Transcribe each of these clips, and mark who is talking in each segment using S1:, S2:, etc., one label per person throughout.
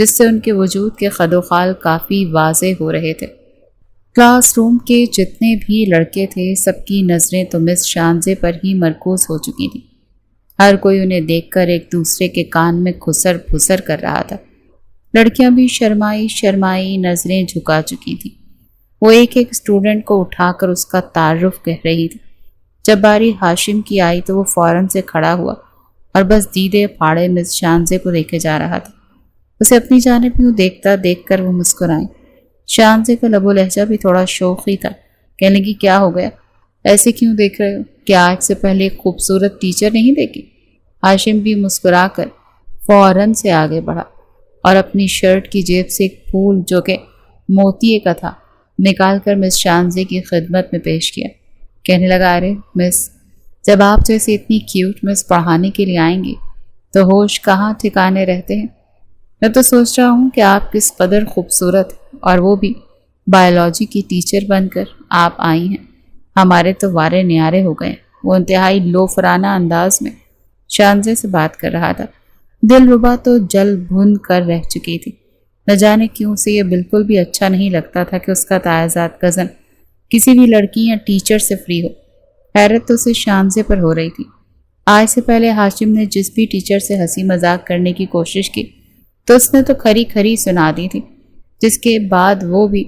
S1: جس سے ان کے وجود کے خد و خال کافی واضح ہو رہے تھے۔ کلاس روم کے جتنے بھی لڑکے تھے سب کی نظریں تو مس شانزے پر ہی مرکوز ہو چکی تھیں۔ ہر کوئی انہیں دیکھ کر ایک دوسرے کے کان میں کھسر پھسر کر رہا تھا۔ لڑکیاں بھی شرمائی شرمائی نظریں جھکا چکی تھیں۔ وہ ایک ایک اسٹوڈنٹ کو اٹھا کر اس کا تعارف کہہ رہی تھی۔ جب باری ہاشم کی آئی تو وہ فوراً سے کھڑا ہوا اور بس دیدے پھاڑے مس شانزے کو دیکھے جا رہا تھا۔ اسے اپنی جانب یوں دیکھتا دیکھ کر وہ مسکرائیں۔ شانزے کا لب و لہجہ بھی تھوڑا شوخی تھا۔ کہنے لگی کیا ہو گیا؟ ایسے کیوں دیکھ رہے ہو؟ کیا آج سے پہلے ایک خوبصورت ٹیچر نہیں دیکھی؟ ہاشم بھی مسکرا کر فوراً سے آگے بڑھا اور اپنی شرٹ کی جیب سے ایک پھول جو کہ موتیے کا تھا نکال کر مس شانزے کی خدمت میں پیش کیا۔ کہنے لگا ارے مس، جب آپ جیسے اتنی کیوٹ مس پڑھانے کے لیے آئیں گی تو ہوش کہاں ٹھکانے رہتے ہیں۔ میں تو سوچ رہا ہوں کہ آپ کس قدر خوبصورت اور وہ بھی بایولوجی کی ٹیچر بن کر آپ آئی ہیں۔ ہمارے تو وارے نیارے ہو گئے۔ وہ انتہائی لوفرانہ انداز میں شانزے سے بات کر رہا تھا۔ دل ربا تو جل بھن کر رہ چکی تھی۔ نہ جانے کیوں سے یہ بالکل بھی اچھا نہیں لگتا تھا کہ اس کا تایزاد کزن کسی بھی لڑکی یا ٹیچر سے فری ہو۔ حیرت تو اسے شانزے پر ہو رہی تھی۔ آج سے پہلے ہاشم نے جس بھی ٹیچر سے ہنسی مذاق کرنے کی کوشش کی تو اس نے تو کھری کھری سنا دی تھی، جس کے بعد وہ بھی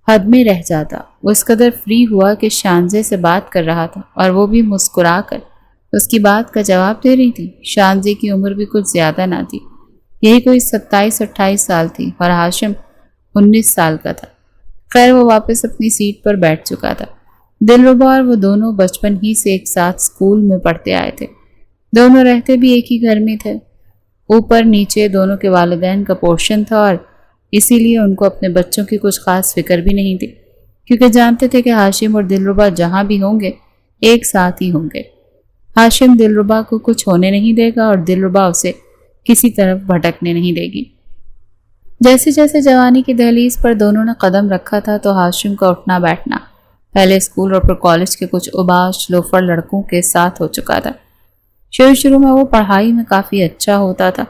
S1: حد میں رہ جاتا۔ وہ اس قدر فری ہوا کہ شانزے سے بات کر رہا تھا اور وہ بھی مسکرا کر اس کی بات کا جواب دے رہی تھی۔ شانزے کی عمر بھی کچھ زیادہ نہ تھی، یہی کوئی 27-28 سال تھی اور ہاشم 19 سال کا تھا۔ خیر وہ واپس اپنی سیٹ پر بیٹھ چکا تھا۔ دلربا اور وہ دونوں بچپن ہی سے ایک ساتھ اسکول میں پڑھتے آئے تھے۔ دونوں رہتے بھی ایک ہی گھر میں تھے۔ اوپر نیچے دونوں کے والدین کا پورشن تھا اور اسی لیے ان کو اپنے بچوں کی کچھ خاص فکر بھی نہیں تھی، کیونکہ جانتے تھے کہ ہاشم اور دلربا جہاں بھی ہوں گے ایک ساتھ ہی ہوں گے۔ ہاشم دلربا کو کچھ ہونے نہیں دے گا اور دلربا اسے کسی طرف بھٹکنے نہیں دے گی۔ جیسے جیسے جوانی کی دہلیز پر دونوں نے قدم رکھا تھا تو ہاشم کا اٹھنا بیٹھنا پہلے اسکول اور پھر کالج کے کچھ اباش لوفر لڑکوں کے ساتھ ہو چکا تھا۔ شروع میں وہ پڑھائی میں کافی اچھا ہوتا تھا،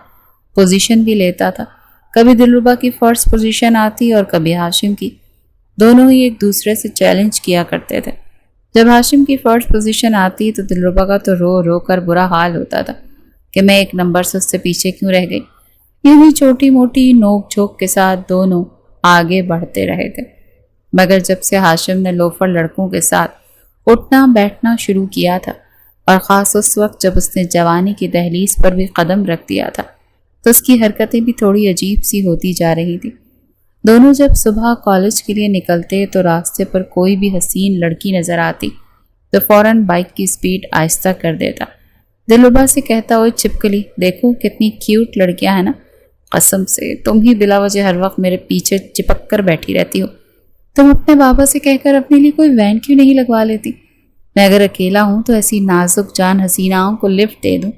S1: پوزیشن بھی لیتا تھا۔ کبھی دلربا کی فرسٹ پوزیشن آتی اور کبھی ہاشم کی۔ دونوں ہی ایک دوسرے سے چیلنج کیا کرتے تھے۔ جب ہاشم کی فرسٹ پوزیشن آتی تو دلربا کا تو رو رو کر برا حال ہوتا تھا کہ میں ایک نمبر سے اس سے پیچھے کیوں رہ گئی۔ یوں ہی چھوٹی موٹی نوک جھوک کے ساتھ دونوں آگے بڑھتے رہے تھے، مگر جب سے ہاشم نے لوفر لڑکوں کے ساتھ اٹھنا بیٹھنا شروع کیا تھا اور خاص اس وقت جب اس نے جوانی کی دہلیز پر بھی قدم رکھ دیا تھا تو اس کی حرکتیں بھی تھوڑی عجیب سی ہوتی جا رہی تھی۔ دونوں جب صبح کالج کے لیے نکلتے تو راستے پر کوئی بھی حسین لڑکی نظر آتی تو فوراً بائک کی سپیڈ آہستہ کر دیتا۔ دلربا سے کہتا اوئے چھپکلی، دیکھو کتنی کیوٹ لڑکیاں ہیں نا، قسم سے تم ہی بلا وجہ ہر وقت میرے پیچھے چپک کر بیٹھی رہتی ہو۔ تم اپنے بابا سے کہہ کر اپنے لیے کوئی وین کیوں نہیں لگوا لیتی؟ میں اگر اکیلا ہوں تو ایسی نازک جان حسیناؤں کو لفٹ دے دوں،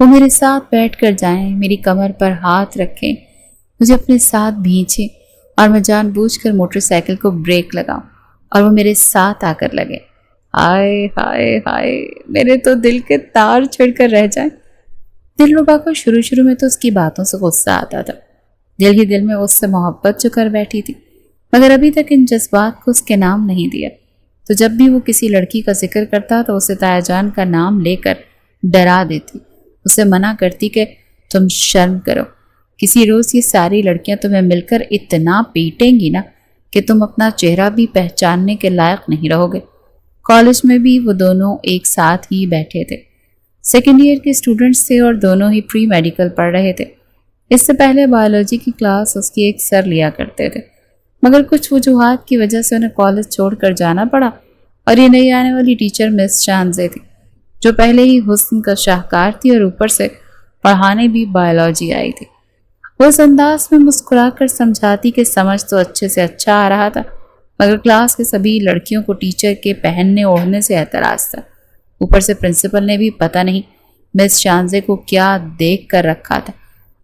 S1: وہ میرے ساتھ بیٹھ کر جائیں، میری کمر پر ہاتھ رکھیں، مجھے اپنے ساتھ بھینچیں اور میں جان بوجھ کر موٹر سائیکل کو بریک لگاؤں اور وہ میرے ساتھ آ کر لگے۔ ہائے ہائے ہائے، میرے تو دل کے تار چھڑ کر رہ جائیں۔ دلربا کو شروع میں تو اس کی باتوں سے غصہ آتا تھا، دل ہی دل میں اس سے محبت جو کر بیٹھی تھی، مگر ابھی تک ان جذبات کو اس کے نام نہیں دیا۔ تو جب بھی وہ کسی لڑکی کا ذکر کرتا تو اسے تایا جان کا نام لے کر ڈرا دیتی، اسے منع کرتی کہ تم شرم کرو، کسی روز یہ ساری لڑکیاں تمہیں مل کر اتنا پیٹیں گی نا کہ تم اپنا چہرہ بھی پہچاننے کے لائق نہیں رہو گے۔ کالج میں بھی وہ دونوں ایک ساتھ ہی بیٹھے تھے، سیکنڈ ایئر کے اسٹوڈنٹس تھے اور دونوں ہی پری میڈیکل پڑھ رہے تھے۔ اس سے پہلے بایولوجی کی کلاس اس کی ایک سر لیا کرتے تھے، مگر کچھ وجوہات کی وجہ سے انہیں کالج چھوڑ کر جانا پڑا اور یہ نئی آنے والی ٹیچر مس شانزے تھی، جو پہلے ہی حسن کا شاہکار تھی اور اوپر سے پڑھانے بھی بایولوجی آئی تھی۔ وہ اس انداز میں مسکرا کر سمجھاتی کہ سمجھ تو اچھے سے اچھا آ رہا تھا، مگر کلاس کے سبھی لڑکیوں کو ٹیچر کے پہننے اوڑھنے سے اعتراض تھا۔ اوپر سے پرنسپل نے بھی پتہ نہیں مس شانزے کو کیا دیکھ کر رکھا تھا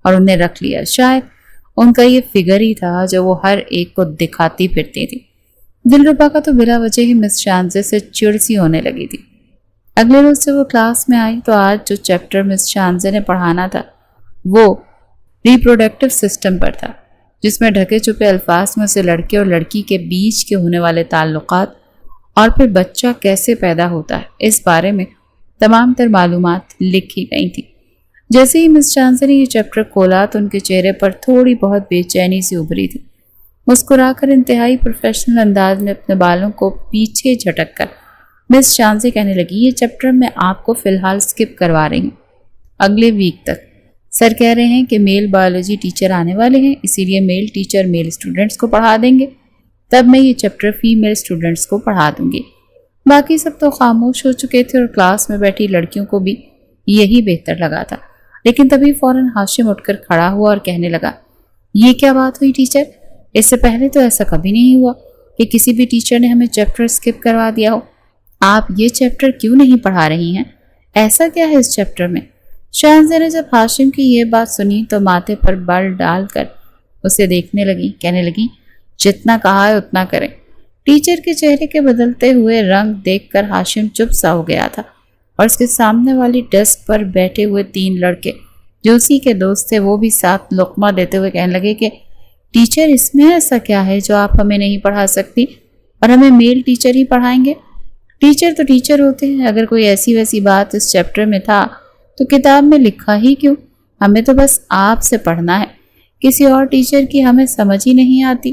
S1: اور انہیں رکھ لیا۔ شاید ان کا یہ فگر ہی تھا جو وہ ہر ایک کو دکھاتی پھرتی تھی۔ دلربا کا تو بلا وجہ ہی مس شانزے سے چڑ سی ہونے لگی تھی۔ اگلے روز سے وہ کلاس میں آئی تو آج جو چیپٹر مس شانزے نے پڑھانا تھا وہ ریپروڈکٹیو سسٹم پر تھا، جس میں ڈھکے چھپے الفاظ میں اسے لڑکے اور لڑکی کے بیچ کے ہونے والے تعلقات اور پھر بچہ کیسے پیدا ہوتا ہے اس بارے میں تمام تر معلومات لکھی گئی تھی۔ جیسے ہی مس چانزے نے یہ چیپٹر کھولا تو ان کے چہرے پر تھوڑی بہت بے چینی سی ابھری تھی۔ مسکرا کر انتہائی پروفیشنل انداز میں اپنے بالوں کو پیچھے جھٹک کر مس چانزے کہنے لگی، یہ چیپٹر میں آپ کو فی الحال اسکپ کروا رہی ہوں، اگلے ویک تک۔ سر کہہ رہے ہیں کہ میل بایولوجی ٹیچر آنے والے ہیں، اسی لیے میل ٹیچر میل اسٹوڈنٹس کو پڑھا دیں گے، تب میں یہ چیپٹر فیمیل اسٹوڈنٹس کو پڑھا دوں گی۔ باقی سب تو خاموش ہو چکے تھے اور کلاس میں بیٹھی لڑکیوں کو بھی یہی بہتر لگا تھا، لیکن تبھی فوراً ہاشم اٹھ کر کھڑا ہوا اور کہنے لگا، یہ کیا بات ہوئی ٹیچر؟ اس سے پہلے تو ایسا کبھی نہیں ہوا کہ کسی بھی ٹیچر نے ہمیں چیپٹر اسکپ کروا دیا ہو۔ آپ یہ چیپٹر کیوں نہیں پڑھا رہی ہیں؟ ایسا کیا ہے اس چیپٹر میں؟ شاہنزہ نے جب ہاشم کی یہ بات سنی تو ماتھے پر بل ڈال کر اسے دیکھنے لگی، کہنے لگی، جتنا کہا ہے اتنا کریں۔ ٹیچر کے چہرے کے بدلتے ہوئے رنگ دیکھ کر ہاشم چپ سا ہو گیا تھا اور اس کے سامنے والی ڈیسک پر بیٹھے ہوئے 3 لڑکے جو اسی کے دوست تھے وہ بھی ساتھ لقمہ دیتے ہوئے کہنے لگے کہ ٹیچر اس میں ایسا کیا ہے جو آپ ہمیں نہیں پڑھا سکتی اور ہمیں میل ٹیچر ہی پڑھائیں گے؟ ٹیچر تو ٹیچر ہوتے ہیں، اگر کوئی ایسی ویسی بات اس چیپٹر میں تھا تو کتاب میں لکھا ہی کیوں؟ ہمیں تو بس آپ سے پڑھنا ہے، کسی اور ٹیچر کی ہمیں سمجھ ہی نہیں آتی۔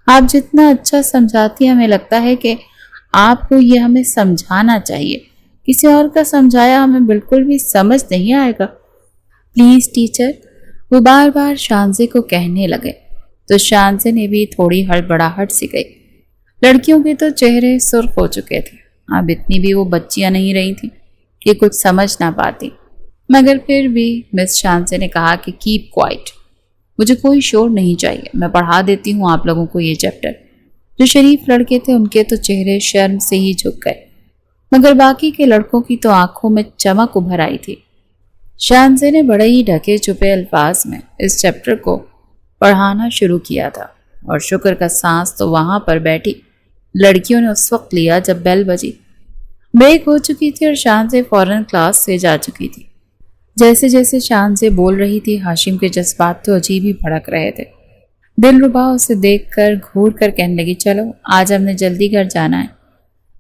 S1: آپ جتنا اچھا سمجھاتی ہمیں لگتا ہے کہ آپ کو یہ ہمیں سمجھانا چاہیے، کسی اور کا سمجھایا ہمیں بالکل بھی سمجھ نہیں آئے گا۔ پلیز ٹیچر، وہ بار بار شاہنزے کو کہنے لگے تو شاہنزے نے بھی تھوڑی ہڑبڑاہٹ سی گئی۔ لڑکیوں کے تو چہرے سرخ ہو چکے تھے، اب اتنی بھی وہ بچیاں نہیں رہی تھیں کہ کچھ سمجھ نہ پاتی، مگر پھر بھی مس شاہنزے نے کہا کہ کیپ کوائٹ، مجھے کوئی شور نہیں چاہیے، میں پڑھا دیتی ہوں آپ لوگوں کو یہ چیپٹر۔ جو شریف لڑکے تھے ان کے تو چہرے شرم سے ہی جھک گئے، مگر باقی کے لڑکوں کی تو آنکھوں میں چمک ابھر آئی تھی۔ شاہنزے نے بڑے ہی ڈھکے چھپے الفاظ میں اس چیپٹر کو پڑھانا شروع کیا تھا، اور شکر کا سانس تو وہاں پر بیٹھی لڑکیوں نے اس وقت لیا جب بیل بجی۔ بریک ہو چکی تھی اور شاہنزے فوراً کلاس سے جا چکی تھی۔ جیسے جیسے شاہنزے بول رہی تھی ہاشم کے جذبات تو عجیب ہی بھڑک رہے تھے۔ دلربا اسے دیکھ کر گھور کر کہنے لگی، چلو آج ہم نے جلدی گھر جانا ہے،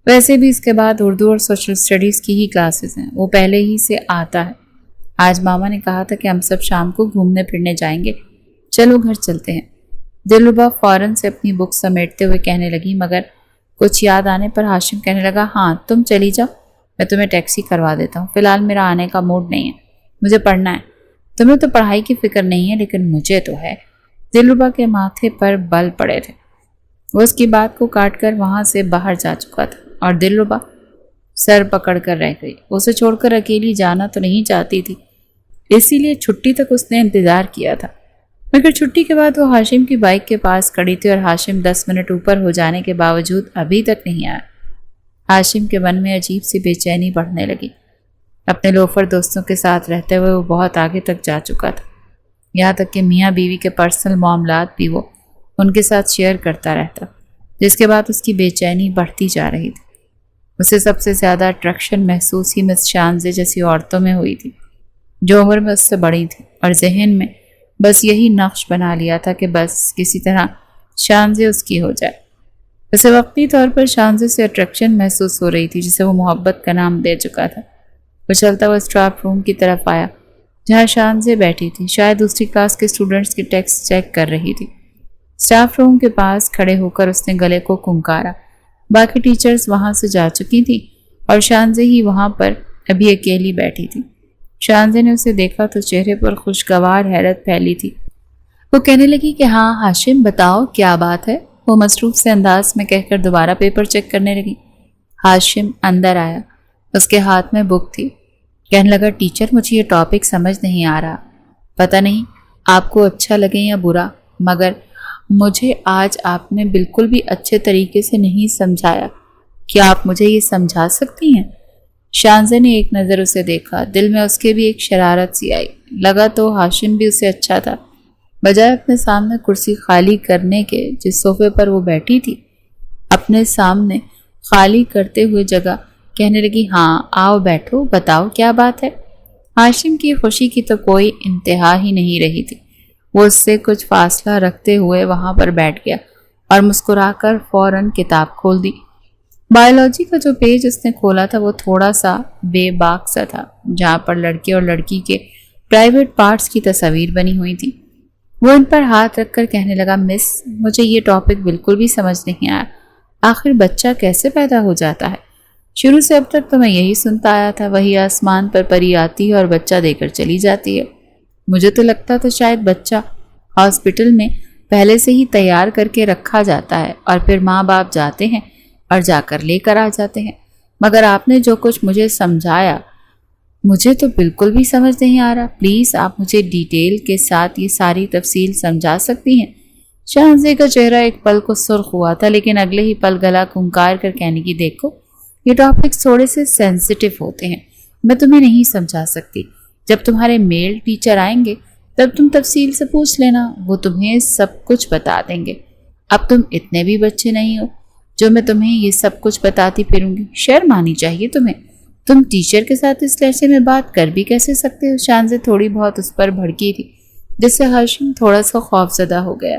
S1: ویسے بھی اس کے بعد اردو اور سوشل اسٹڈیز کی ہی کلاسز ہیں، وہ پہلے ہی سے آتا ہے۔ آج ماما نے کہا تھا کہ ہم سب شام کو گھومنے پھرنے جائیں گے، چلو گھر چلتے ہیں۔ دلربا فوراً سے اپنی بک سمیٹتے ہوئے کہنے لگی، مگر کچھ یاد آنے پر ہاشم کہنے لگا، ہاں تم چلی جاؤ، میں تمہیں ٹیکسی کروا دیتا ہوں، فی الحال میرا آنے کا موڈ نہیں ہے، مجھے پڑھنا ہے۔ تمہیں تو پڑھائی کی فکر نہیں ہے لیکن مجھے تو ہے۔ دلربا کے ماتھے پر بل پڑے تھے، وہ اس کی بات کو کاٹ کر وہاں سے باہر جا چکا تھا اور دلربا سر پکڑ کر رہ گئی۔ اسے چھوڑ کر اکیلی جانا تو نہیں چاہتی تھی، اسی لیے چھٹی تک اس نے انتظار کیا تھا، مگر چھٹی کے بعد وہ ہاشم کی بائک کے پاس کھڑی تھی اور ہاشم 10 منٹ اوپر ہو جانے کے باوجود ابھی تک نہیں آیا۔ ہاشم کے من میں عجیب سی بے چینی بڑھنے لگی۔ اپنے لوفر دوستوں کے ساتھ رہتے ہوئے وہ بہت آگے تک جا چکا تھا، یہاں تک کہ میاں بیوی کے پرسنل معاملات بھی وہ ان کے ساتھ شیئر کرتا رہتا، جس کے بعد اس کی بے چینی بڑھتی جا رہی تھی۔ اسے سب سے زیادہ اٹریکشن محسوس ہی مس شاہنزے جیسی عورتوں میں ہوئی تھی، جو عمر میں اس سے بڑی تھی اور ذہن میں بس یہی نقش بنا لیا تھا کہ بس کسی طرح شاہنزے اس کی ہو جائے۔ اسے وقتی طور پر شاہنزے سے اٹریکشن محسوس ہو رہی تھی، جسے وہ محبت کا نام دے چکا تھا۔ وہ چلتا ہوا اسٹاف روم کی طرف آیا جہاں شاہنزے بیٹھی تھی، شاید دوسری کلاس کے اسٹوڈنٹس کے ٹیکسٹ چیک کر رہی تھی۔ اسٹاف روم کے پاس کھڑے ہو کر اس نے گلے کو کھنکارا۔ باقی ٹیچرز وہاں سے جا چکی تھی اور شاہنزے ہی وہاں پر ابھی اکیلی بیٹھی تھی۔ شاہنزے نے اسے دیکھا تو چہرے پر خوشگوار حیرت پھیلی تھی۔ وہ کہنے لگی کہ ہاں ہاشم بتاؤ کیا بات ہے، وہ مصروف سے انداز میں کہہ کر دوبارہ پیپر چیک کرنے لگی۔ ہاشم اندر آیا، اس کے ہاتھ میں بک تھی، کہنے لگا ٹیچر مجھے یہ ٹاپک سمجھ نہیں آ رہا، پتہ نہیں آپ کو اچھا لگے یا برا، مگر مجھے آج آپ نے بالکل بھی اچھے طریقے سے نہیں سمجھایا، کیا آپ مجھے یہ سمجھا سکتی ہیں؟ شاہنزے نے ایک نظر اسے دیکھا، دل میں اس کے بھی ایک شرارت سی آئی، لگا تو ہاشم بھی اسے اچھا تھا۔ بجائے اپنے سامنے کرسی خالی کرنے کے جس صوفے پر وہ بیٹھی تھی، اپنے سامنے خالی کرتے ہوئے جگہ کہنے لگی، ہاں آؤ بیٹھو، بتاؤ کیا بات ہے۔ ہاشم کی خوشی کی تو کوئی انتہا ہی نہیں رہی تھی۔ وہ اس سے کچھ فاصلہ رکھتے ہوئے وہاں پر بیٹھ گیا اور مسکرا کر فوراً کتاب کھول دی۔ بایولوجی کا جو پیج اس نے کھولا تھا وہ تھوڑا سا بے باک سا تھا، جہاں پر لڑکے اور لڑکی کے پرائیویٹ پارٹس کی تصاویر بنی ہوئی تھی۔ وہ ان پر ہاتھ رکھ کر کہنے لگا، مس، مجھے یہ ٹاپک بالکل بھی سمجھ نہیں آیا۔ آخر بچہ کیسے پیدا ہو جاتا ہے؟ شروع سے اب تک تو میں یہی سنتا آیا تھا، وہی آسمان پر پری آتی ہے اور بچہ دے کر چلی جاتی ہے۔ مجھے تو لگتا تھا شاید بچہ ہاسپٹل میں پہلے سے ہی تیار کر کے رکھا جاتا ہے اور پھر ماں باپ جاتے ہیں اور جا کر لے کر آ جاتے ہیں، مگر آپ نے جو کچھ مجھے سمجھایا مجھے تو بالکل بھی سمجھ نہیں آ رہا۔ پلیز آپ مجھے ڈیٹیل کے ساتھ یہ ساری تفصیل سمجھا سکتی ہیں؟ شاہزادے کا چہرہ ایک پل کو سرخ ہوا تھا، لیکن اگلے ہی پل گلا کھنکار کر کہنے کی، دیکھو یہ ٹاپکس تھوڑے سے سینسیٹیو ہوتے ہیں، میں تمہیں نہیں سمجھا سکتی۔ جب تمہارے میل ٹیچر آئیں گے تب تم تفصیل سے پوچھ لینا، وہ تمہیں سب کچھ بتا دیں گے۔ اب تم اتنے بھی بچے نہیں ہو جو میں تمہیں یہ سب کچھ بتاتی پھروں گی، شرم آنی چاہیے تمہیں۔ تم ٹیچر کے ساتھ اس لہجے میں بات کر بھی کیسے سکتے ہو؟ شانزے تھوڑی بہت اس پر بھڑکی تھی، جس سے ہاشم تھوڑا سا خوف زدہ ہو گیا۔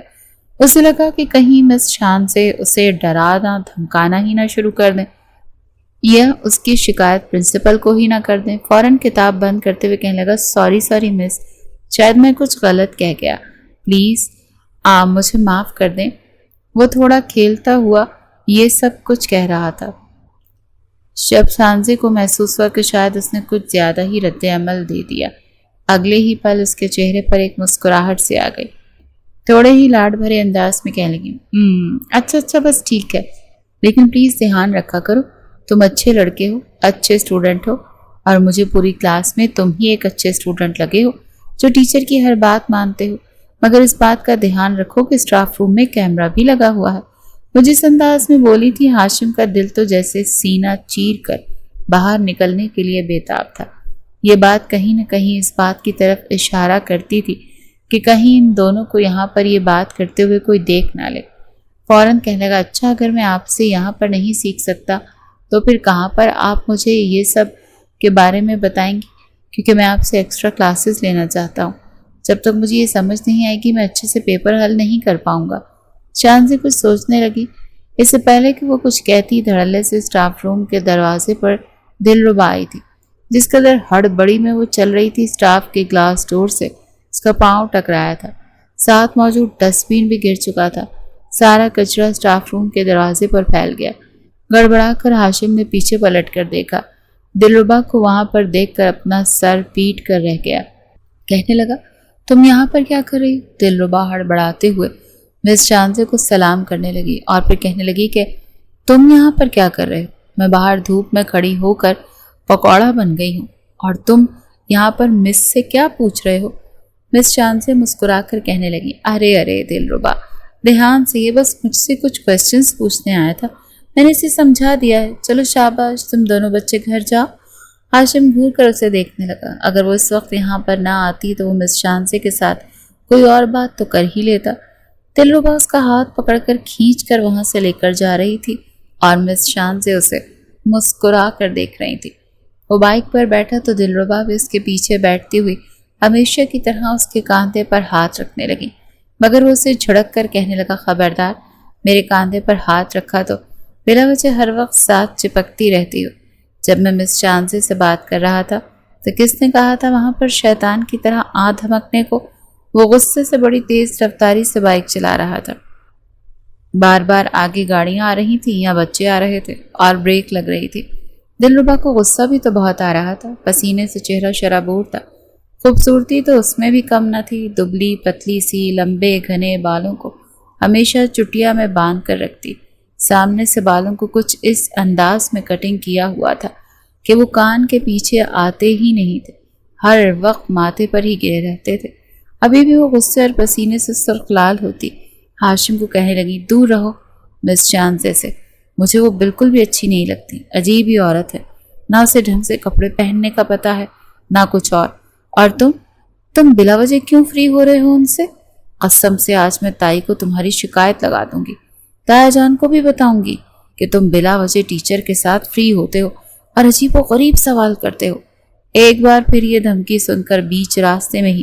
S1: اسے لگا کہ کہیں مس شانزے اسے ڈرانا دھمکانا ہی نہ شروع کر دیں یا اس کی شکایت پرنسپل کو ہی نہ کر دیں۔ فوراً کتاب بند کرتے ہوئے کہنے لگا، سوری مس، شاید میں کچھ غلط کہہ گیا، پلیز آپ مجھے معاف کر دیں۔ وہ تھوڑا کھیلتا ہوا یہ سب کچھ کہہ رہا تھا جب شانزے کو محسوس ہوا کہ شاید اس نے کچھ زیادہ ہی رد عمل دے دیا۔ اگلے ہی پل اس کے چہرے پر ایک مسکراہٹ سے آ گئی، تھوڑے ہی لاڈ بھرے انداز میں کہنے لگی، اچھا بس ٹھیک ہے، لیکن پلیز دھیان رکھا کرو، تم اچھے لڑکے ہو، اچھے اسٹوڈنٹ ہو، اور مجھے پوری کلاس میں تم ہی ایک اچھے اسٹوڈنٹ لگے ہو جو ٹیچر کی ہر بات مانتے ہو، مگر اس بات کا دھیان رکھو کہ اسٹاف روم میں کیمرہ بھی لگا ہوا ہے۔ وہ جس انداز میں بولی تھی، ہاشم کا دل تو جیسے سینہ چیر کر باہر نکلنے کے لیے بےتاب تھا۔ یہ بات کہیں نہ کہیں اس بات کی طرف اشارہ کرتی تھی کہ کہیں ان دونوں کو یہاں پر یہ بات کرتے ہوئے کوئی دیکھ نہ لے۔ فوراً کہنے لگا، اچھا اگر میں آپ سے یہاں پر نہیں سیکھ سکتا تو پھر کہاں پر آپ مجھے یہ سب کے بارے میں بتائیں گی؟ کیونکہ میں آپ سے ایکسٹرا کلاسز لینا چاہتا ہوں۔ جب تک مجھے یہ سمجھ نہیں آئے گی میں اچھے سے پیپر حل نہیں کر پاؤں گا۔ شانزی کچھ سوچنے لگی۔ اس سے پہلے کہ وہ کچھ کہتی، دھڑلے سے اسٹاف روم کے دروازے پر دلربا آئی تھی۔ جس قدر ہڑبڑی میں وہ چل رہی تھی، اسٹاف کے گلاس ڈور سے اس کا پاؤں ٹکرایا تھا، ساتھ موجود ڈسٹ بین بھی گر چکا تھا۔ سارا کچرا اسٹاف روم کے دروازے پر پھیل گیا۔ گڑبڑا کر ہاشم نے پیچھے پلٹ کر دیکھا۔ دلربا کو وہاں پر دیکھ کر اپنا سر پیٹ کر رہ گیا۔ کہنے لگا، تم یہاں پر کیا کر رہی؟ دلربا ہڑبڑاتے ہوئے مس شانزے کو سلام کرنے لگی اور پھر کہنے لگی کہ تم یہاں پر کیا کر رہے ہو؟ میں باہر دھوپ میں کھڑی ہو کر پکوڑا بن گئی ہوں اور تم یہاں پر مس سے کیا پوچھ رہے ہو؟ مس شانزے مسکرا کر کہنے لگی، ارے دلربا، دھیان سے، یہ بس مجھ سے کچھ کوسچنز پوچھنے آیا تھا، میں نے اسے سمجھا دیا ہے، چلو شاباش، تم دونوں بچے گھر جاؤ۔ ہاشم گھور کر اسے دیکھنے لگا۔ اگر وہ اس وقت یہاں پر نہ آتی تو وہ مس شانزے کے ساتھ کوئی اور بات تو کر ہی لیتا۔ دلربا اس کا ہاتھ پکڑ کر کھینچ کر وہاں سے لے کر جا رہی تھی اور مس شانزے اسے مسکرا کر دیکھ رہی تھی۔ وہ بائک پر بیٹھا تو دلربا بھی اس کے پیچھے بیٹھتی ہوئی ہمیشہ کی طرح اس کے کاندھے پر ہاتھ رکھنے لگی، مگر وہ اسے جھڑک کر کہنے لگا، خبردار، میرے کاندھے پر ہاتھ رکھا تو بلا وجہ ہر وقت ساتھ چپکتی رہتی ہو۔ جب میں مس شانزے سے بات کر رہا تھا تو کس نے کہا تھا وہاں پر شیطان کی طرح آنکھ دھمکنے کو؟ وہ غصے سے بڑی تیز رفتاری سے بائک چلا رہا تھا۔ بار بار آگے گاڑیاں آ رہی تھیں یا بچے آ رہے تھے اور بریک لگ رہی تھی۔ دلربا کو غصہ بھی تو بہت آ رہا تھا، پسینے سے چہرہ شرابور تھا۔ خوبصورتی تو اس میں بھی کم نہ تھی، دبلی پتلی سی لمبے گھنے بالوں کو ہمیشہ چٹیا میں باندھ کر رکھتی، سامنے سے بالوں کو کچھ اس انداز میں کٹنگ کیا ہوا تھا کہ وہ کان کے پیچھے آتے ہی نہیں تھے، ہر وقت ماتھے پر ہی گرے رہتے تھے۔ ابھی بھی وہ غصے اور پسینے سے سرخ لال ہوتی۔ ہاشم کو کہنے لگی، دور رہو مس شانزے سے، مجھے وہ بالکل بھی اچھی نہیں لگتی، عجیب ہی عورت ہے، نہ اسے ڈھنگ سے کپڑے پہننے کا پتہ ہے نہ کچھ اور تم بلا وجہ کیوں فری ہو رہے ہو ان سے؟ قسم سے آج میں تائی کو تمہاری شکایت لگا دوں گی، تایا جان کو بھی بتاؤں گی کہ تم بلا وجہ ٹیچر کے ساتھ فری ہوتے ہو اور عجیب و غریب سوال کرتے ہو۔ ایک بار پھر یہ دھمکی سن کر بیچ راستے میں ہی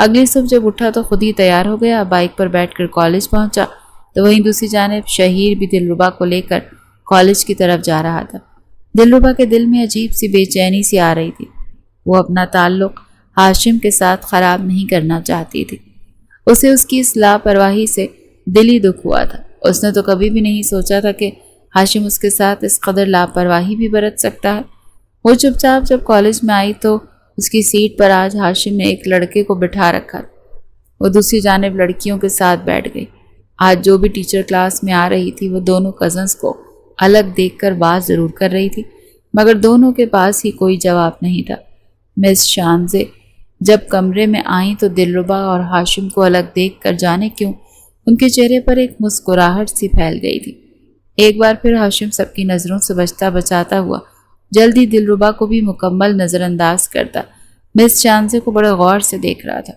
S1: اگلی صبح جب اٹھا تو خود ہی تیار ہو گیا، بائک پر بیٹھ کر کالج پہنچا تو وہیں دوسری جانب شہیر بھی دلربا کو لے کر کالج کی طرف جا رہا تھا۔ دلربا کے دل میں عجیب سی بے چینی سی آ رہی تھی۔ وہ اپنا تعلق ہاشم کے ساتھ خراب نہیں کرنا چاہتی تھی۔ اسے اس کی اس لاپرواہی سے دلی دکھ ہوا تھا۔ اس نے تو کبھی بھی نہیں سوچا تھا کہ ہاشم اس کے ساتھ اس قدر لاپرواہی بھی برت سکتا ہے۔ وہ چپ چاپ جب کالج میں آئی تو اس کی سیٹ پر آج ہاشم نے ایک لڑکے کو بٹھا رکھا تھا۔ وہ دوسری جانب لڑکیوں کے ساتھ بیٹھ گئی۔ آج جو بھی ٹیچر کلاس میں آ رہی تھی وہ دونوں کزنز کو الگ دیکھ کر بات ضرور کر رہی تھی، مگر دونوں کے پاس ہی کوئی جواب نہیں تھا۔ مس شانزے جب کمرے میں آئیں تو دلربا اور ہاشم کو الگ دیکھ کر جانے کیوں ان کے چہرے پر ایک مسکراہٹ سی پھیل گئی تھی۔ ایک بار پھر ہاشم سب کی نظروں سے بچتا بچاتا ہوا جلدی دلربا کو بھی مکمل نظر انداز کرتا مس شانزے کو بڑے غور سے دیکھ رہا تھا۔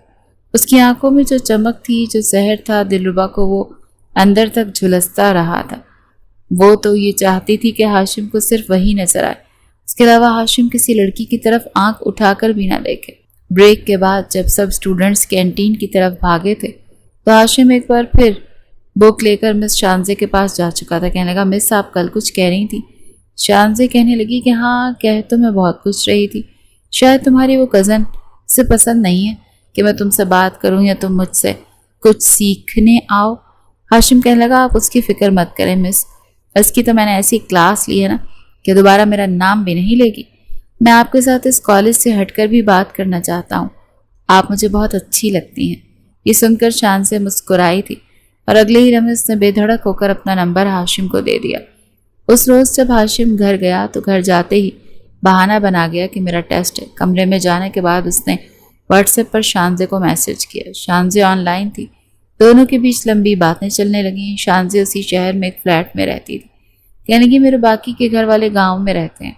S1: اس کی آنکھوں میں جو چمک تھی، جو زہر تھا، دلربا کو وہ اندر تک جھلستا رہا تھا۔ وہ تو یہ چاہتی تھی کہ ہاشم کو صرف وہی نظر آئے، اس کے علاوہ ہاشم کسی لڑکی کی طرف آنکھ اٹھا کر بھی نہ دیکھے۔ بریک کے بعد جب سب اسٹوڈنٹس کینٹین کی طرف بھاگے تھے تو ہاشم ایک بار پھر بک لے کر مس شانزے کے پاس جا چکا تھا۔ کہنے لگا، مس آپ کل کچھ کہہ رہی تھی؟ شانزے کہنے لگی کہ ہاں، کہہ تو میں بہت کچھ رہی تھی، شاید تمہاری وہ کزن سے پسند نہیں ہے کہ میں تم سے بات کروں یا تم مجھ سے کچھ سیکھنے آؤ۔ ہاشم کہنے لگا، آپ اس کی فکر مت کریں مس، اس کی تو میں نے ایسی کلاس لی ہے نا کہ دوبارہ میرا نام بھی نہیں لے گی۔ میں آپ کے ساتھ اس کالج سے ہٹ کر بھی بات کرنا چاہتا ہوں، آپ مجھے بہت اچھی لگتی ہیں۔ یہ سن کر شانزے مسکرائی تھی اور اگلے ہی لمحے اس نے بے دھڑک ہو کر اپنا نمبر ہاشم کو دے دیا۔ اس روز جب ہاشم گھر گیا تو گھر جاتے ہی بہانہ بنا گیا کہ میرا ٹیسٹ ہے۔ کمرے میں جانے کے بعد اس نے واٹس ایپ پر شانزے کو میسج کیا۔ شانزے آن لائن تھی، دونوں کے بیچ لمبی باتیں چلنے لگیں۔ شانزے اسی شہر میں ایک فلیٹ میں رہتی تھی۔ کہنے لگی، میرے باقی کے گھر والے گاؤں میں رہتے ہیں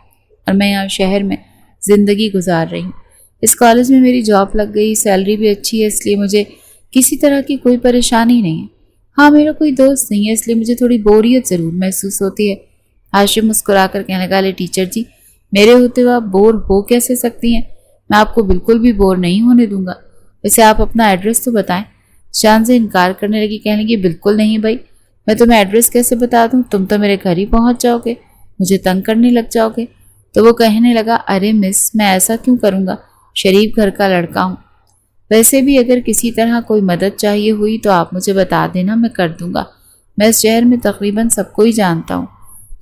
S1: اور میں یہاں شہر میں زندگی گزار رہی ہوں۔ اس کالج میں میری جاب لگ گئی، سیلری بھی اچھی ہے، اس لیے مجھے کسی طرح کی کوئی پریشانی نہیں ہے۔ ہاں، میرا کوئی دوست نہیں ہے، اس لیے مجھے تھوڑی بوریت ضرور محسوس ہوتی ہے۔ ہاشم مسکرا کر کہنے لگا، لے ٹیچر جی، میرے ہوتے ہوئے آپ بور ہو کیسے سکتی ہیں؟ میں آپ کو بالکل بھی بور نہیں ہونے دوں گا۔ ویسے آپ اپنا ایڈریس تو بتائیں۔ شانزے انکار کرنے لگی، کہنے لگی، بالکل نہیں بھائی، میں تمہیں ایڈریس کیسے بتا دوں؟ تم تو میرے گھر ہی پہنچ جاؤ گے، مجھے تنگ کرنے لگ جاؤ گے۔ تو وہ کہنے لگا، ارے مس، میں ایسا کیوں کروں گا، شریف گھر کا لڑکا ہوں۔ ویسے بھی اگر کسی طرح کوئی مدد چاہیے ہوئی تو آپ مجھے بتا دینا، میں کر دوں گا۔ میں اس شہر میں تقریباً سب کو ہی جانتا ہوں۔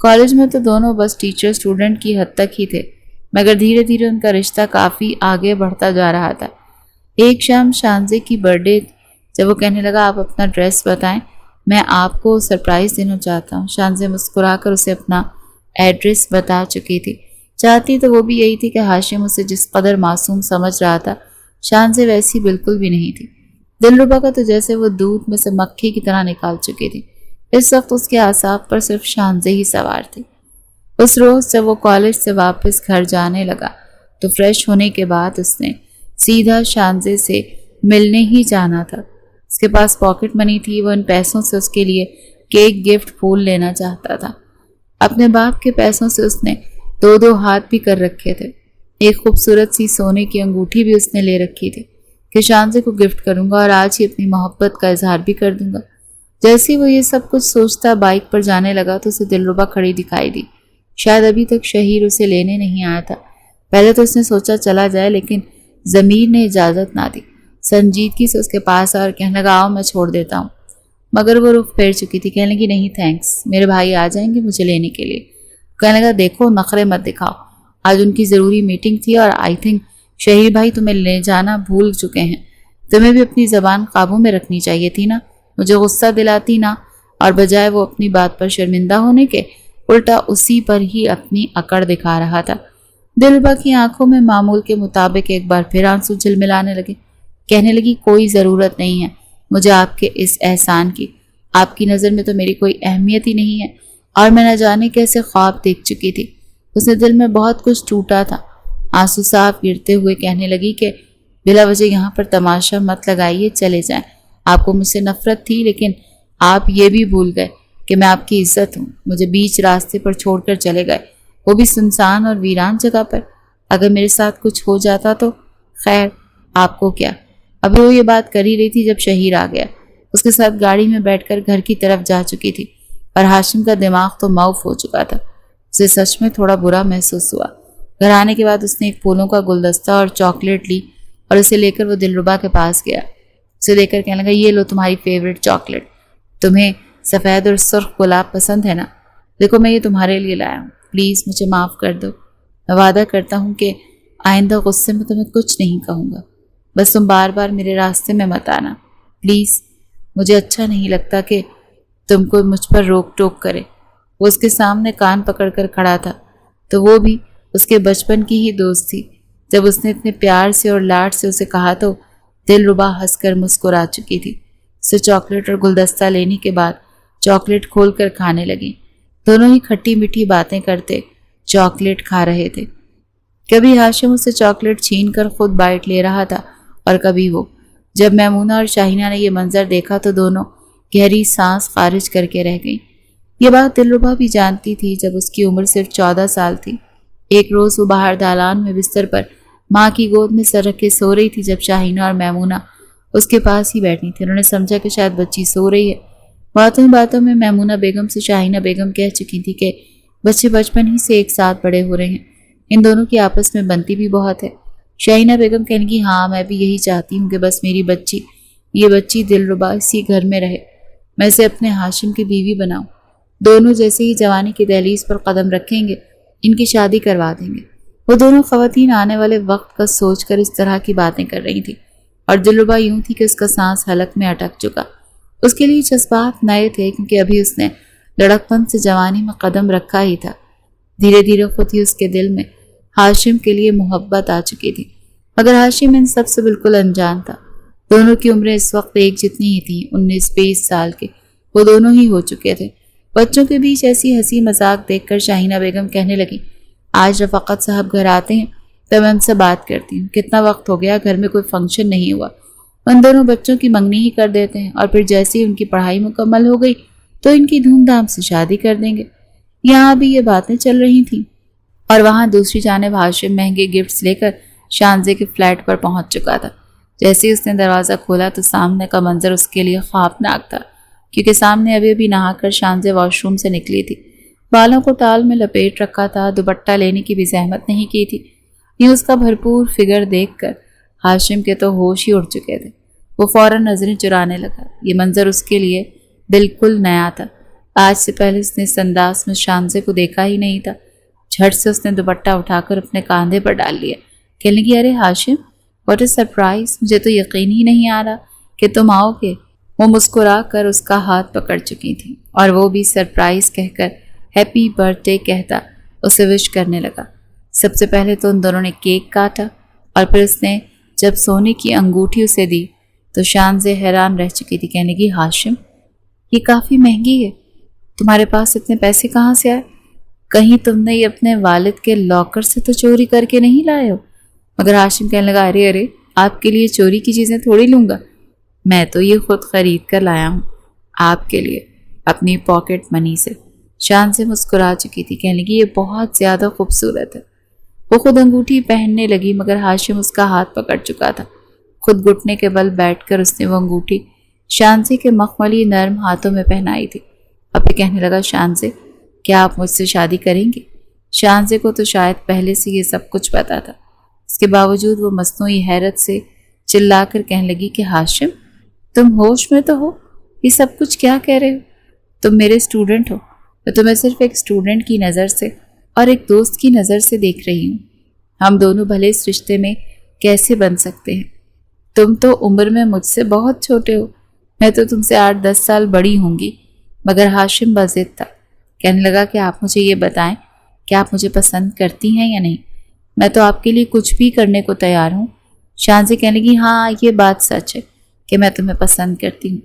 S1: کالج میں تو دونوں بس ٹیچر اسٹوڈنٹ کی حد تک ہی تھے، مگر دھیرے دھیرے ان کا رشتہ کافی آگے بڑھتا جا رہا تھا۔ ایک شام شانزے کی برتھ ڈے جب وہ کہنے لگا، آپ اپنا ایڈریس بتائیں، میں آپ کو سرپرائز دینا چاہتا ہوں۔ شانزے مسکرا کر اسے اپنا ایڈریس بتا چکی تھی۔ چاہتی تو وہ بھی یہی تھی کہ ہاشم اسے جس قدر معصوم سمجھ رہا تھا، شانزے ویسی بالکل بھی نہیں تھی۔ دلربا کا تو جیسے وہ دودھ میں سے مکھی کی طرح نکال چکی تھی۔ اس وقت اس کے اعصاب پر صرف شانزے ہی سوار تھی۔ اس روز جب وہ کالج سے واپس گھر جانے لگا تو فریش ہونے کے بعد اس نے سیدھا شانزے سے ملنے ہی جانا تھا۔ اس کے پاس پاکٹ منی تھی، وہ ان پیسوں سے اس کے لیے کیک، گفٹ، پھول لینا چاہتا تھا۔ اپنے باپ کے پیسوں سے اس نے 2 ہاتھ بھی کر رکھے تھے۔ ایک خوبصورت سی سونے کی انگوٹھی بھی اس نے لے رکھی تھی کہ شانزے کو گفٹ کروں گا اور آج ہی اپنی محبت کا اظہار بھی کر دوں گا۔ جیسے ہی وہ یہ سب کچھ سوچتا بائک پر جانے لگا تو اسے دلربا کھڑی دکھائی دی۔ شاید ابھی تک شہیر اسے لینے نہیں آیا تھا۔ پہلے تو اس نے سوچا چلا جائے، لیکن ضمیر نے اجازت نہ دی۔ سنجیدگی سے اس کے پاس اور کہنے لگا، آؤ میں چھوڑ دیتا ہوں، مگر وہ رخ پھیر چکی تھی۔ کہنے لگی، نہیں تھینکس، میرے بھائی آ جائیں گے مجھے لینے کے لیے۔ کہنے لگا، دیکھو نخرے مت دکھاؤ، آج ان کی ضروری میٹنگ تھی اور آئی تھنک شہیر بھائی تمہیں لے جانا بھول چکے ہیں۔ تمہیں بھی اپنی زبان قابو میں رکھنی چاہیے تھی نا، مجھے غصہ دلاتی نا، اور بجائے وہ اپنی بات پر شرمندہ ہونے کے الٹا اسی پر ہی اپنی اکڑ دکھا رہا تھا۔ دلربا کی آنکھوں میں معمول کے مطابق ایک بار پھر آنسو جھلملانے لگے۔ کہنے لگی، کوئی ضرورت نہیں ہے مجھے آپ کے اس احسان کی، آپ کی نظر میں تو میری کوئی اہمیت ہی نہیں ہے، اور میں نہ جانے کیسے خواب دیکھ چکی تھی۔ اس نے دل میں بہت کچھ ٹوٹا تھا۔ آنسو صاف گرتے ہوئے کہنے لگی کہ بلا وجہ یہاں پر تماشا مت لگائیے، چلے جائیں۔ آپ کو مجھ سے نفرت تھی، لیکن آپ یہ بھی بھول گئے کہ میں آپ کی عزت ہوں۔ مجھے بیچ راستے پر چھوڑ کر چلے گئے، وہ بھی سنسان اور ویران جگہ پر۔ اگر میرے ساتھ کچھ ہو جاتا تو خیر، آپ کو کیا، ابھی وہ یہ بات کر ہی رہی تھی جب شہیر آ گیا۔ اس کے ساتھ گاڑی میں بیٹھ کر گھر کی طرف جا چکی تھی اور ہاشم کا دماغ تو معاف ہو چکا تھا۔ اسے سچ میں تھوڑا برا محسوس ہوا۔ گھر آنے کے بعد اس نے ایک پھولوں کا گلدستہ اور چاکلیٹ لی اور اسے لے کر وہ دلربا کے پاس گیا۔ اسے دیکھ کر کہنے لگا، یہ لو تمہاری فیوریٹ چاکلیٹ۔ تمہیں سفید اور سرخ گلاب پسند ہے نا؟ دیکھو میں یہ تمہارے لیے لایا ہوں، پلیز مجھے معاف کر دو۔ میں وعدہ کرتا ہوں کہ آئندہ غصے میں تمہیں کچھ نہیں کہوں گا، بس تم بار بار میرے راستے میں مت آنا پلیز۔ مجھے اچھا نہیں لگتا کہ تم کو مجھ پر روک ٹوک کرے۔ وہ اس کے سامنے کان پکڑ کر کھڑا تھا تو وہ بھی اس کے بچپن کی ہی دوست تھی۔ جب اس نے اتنے پیار سے اور لاڈ سے اسے کہا تو دلربا ہنس کر مسکرا چکی تھی۔ اسے چاکلیٹ اور گلدستہ لینے کے بعد چاکلیٹ کھول کر کھانے لگی۔ دونوں ہی کھٹی میٹھی باتیں کرتے چاکلیٹ کھا رہے تھے۔ کبھی ہاشم اسے چاکلیٹ چھین کر خود بائٹ لے رہا تھا اور کبھی وہ۔ جب میمونہ اور شاہینہ نے یہ منظر دیکھا تو دونوں گہری سانس خارج کر کے رہ گئیں۔ یہ بات دلربا بھی جانتی تھی جب اس کی عمر صرف 14 سال تھی۔ ایک روز وہ باہر دالان میں بستر پر ماں کی گود میں سر رکھ کے سو رہی تھی جب شاہینہ اور میمونہ اس کے پاس ہی بیٹھی تھی۔ انہوں نے سمجھا کہ شاید بچی سو رہی ہے۔ باتوں باتوں میں میمونہ بیگم سے شاہینہ بیگم کہہ چکی تھی کہ بچے بچپن ہی سے ایک ساتھ بڑے ہو رہے ہیں، ان دونوں کی آپس میں بنتی بھی بہت ہے۔ شاہینہ بیگم کہنے کی، ہاں میں بھی یہی چاہتی ہوں کہ بس میری بچی، یہ بچی دلربا اسی گھر میں رہے، میں اسے اپنے ہاشم کی بیوی بناؤں۔ دونوں جیسے ہی جوانی کی دہلیز پر قدم رکھیں گے ان کی شادی کروا دیں گے۔ وہ دونوں خواتین آنے والے وقت کا سوچ کر اس طرح کی باتیں کر رہی تھیں اور دلربا یوں تھی کہ اس کا سانس حلق میں اٹک چکا۔ اس کے لیے جذبات نئے تھے کیونکہ ابھی اس نے لڑکپن سے جوانی میں قدم رکھا ہی تھا۔ دھیرے دھیرے خود ہی اس کے دل میں ہاشم کے لیے محبت آ چکی تھی، مگر ہاشم ان سب سے بالکل انجان تھا۔ دونوں کی عمریں اس وقت ایک جتنی ہی تھیں، 19-20 سال کے وہ دونوں ہی ہو چکے تھے۔ بچوں کے بیچ ایسی ہنسی مذاق دیکھ کر شاہینہ بیگم کہنے لگی، آج رفاقت صاحب گھر آتے ہیں تو میں ان سے بات کرتی ہوں، کتنا وقت ہو گیا گھر میں کوئی فنکشن نہیں ہوا، ان دونوں بچوں کی منگنی ہی کر دیتے ہیں اور پھر جیسے ہی ان کی پڑھائی مکمل ہو گئی تو ان کی دھوم دھام سے شادی کر دیں گے۔ یہاں بھی یہ باتیں چل رہی تھیں اور وہاں دوسری جانب ہاشم مہنگے گفٹس لے کر شانزے کے فلیٹ پر پہنچ چکا تھا۔ جیسے ہی اس نے دروازہ کھولا تو سامنے کا منظر اس کے لیے خوابناک تھا، کیونکہ سامنے ابھی نہا کر شانزے واش روم سے نکلی تھی۔ بالوں کو ٹال میں لپیٹ رکھا تھا، دوپٹہ لینے کی بھی زحمت نہیں کی تھی۔ یہ اس کا بھرپور فگر دیکھ کر ہاشم کے تو ہوش ہی اڑ چکے تھے۔ وہ فوراً نظریں چرانے لگا۔ یہ منظر اس کے لیے بالکل نیا تھا۔ آج سے پہلے اس نے اس انداز میں شانزے کو دیکھا ہی نہیں تھا۔ جھٹ سے اس نے دوپٹہ اٹھا کر اپنے کاندھے پر ڈال لیا۔ کہنے لگی، ارے ہاشم، واٹ اے سرپرائز، مجھے تو یقین ہی نہیں آ رہا کہ تم آؤ گے۔ وہ مسکرا کر اس کا ہاتھ پکڑ چکی تھی اور وہ بھی سرپرائز کہہ کر ہیپی برتھ ڈے کہتا اسے وش کرنے لگا۔ سب سے پہلے تو ان دونوں نے کیک کاٹا اور پھر اس نے جب سونے کی انگوٹھی اسے دی تو شانزے حیران رہ چکی تھی۔ کہنے کی، ہاشم یہ کافی مہنگی ہے، تمہارے پاس اتنے پیسے کہاں سے آئے؟ کہیں تم نے یہ اپنے والد کے لاکر سے تو چوری کر کے نہیں لائے ہو؟ مگر ہاشم کہنے لگا، ارے آپ کے لیے چوری کی چیزیں تھوڑی لوں گا، میں تو یہ خود خرید کر لایا ہوں آپ کے لیے اپنی پاکٹ منی سے۔ شانزے مسکرا چکی تھی۔ کہنے لگی، یہ بہت زیادہ خوبصورت ہے۔ وہ خود انگوٹھی پہننے لگی مگر ہاشم اس کا ہاتھ پکڑ چکا تھا۔ خود گھٹنے کے بل بیٹھ کر اس نے وہ انگوٹھی شانزے کے مخملی نرم ہاتھوں میں پہنائی تھی۔ اب یہ کہنے لگا، شانزے کیا آپ مجھ سے شادی کریں گے؟ شانزے کو تو شاید پہلے سے یہ سب کچھ پتا تھا، اس کے باوجود وہ مصنوعی حیرت سے چلا کر کہنے لگی کہ ہاشم تم ہوش میں تو ہو؟ یہ سب کچھ کیا کہہ رہے ہو؟ تم میرے اسٹوڈنٹ ہو، میں تمہیں صرف ایک اسٹوڈنٹ کی نظر سے اور ایک دوست کی نظر سے دیکھ رہی ہوں۔ ہم دونوں بھلے اس رشتے میں کیسے بن سکتے ہیں؟ تم تو عمر میں مجھ سے بہت چھوٹے ہو، میں تو تم سے 8-10 سال بڑی ہوں گی۔ مگر ہاشم بضد تھا۔ کہنے لگا کہ آپ مجھے یہ بتائیں کہ آپ مجھے پسند کرتی ہیں یا نہیں؟ میں تو آپ کے لیے کچھ بھی کرنے کو تیار ہوں۔ شانزے کہنے لگی، ہاں یہ بات سچ ہے کہ میں تمہیں پسند کرتی ہوں،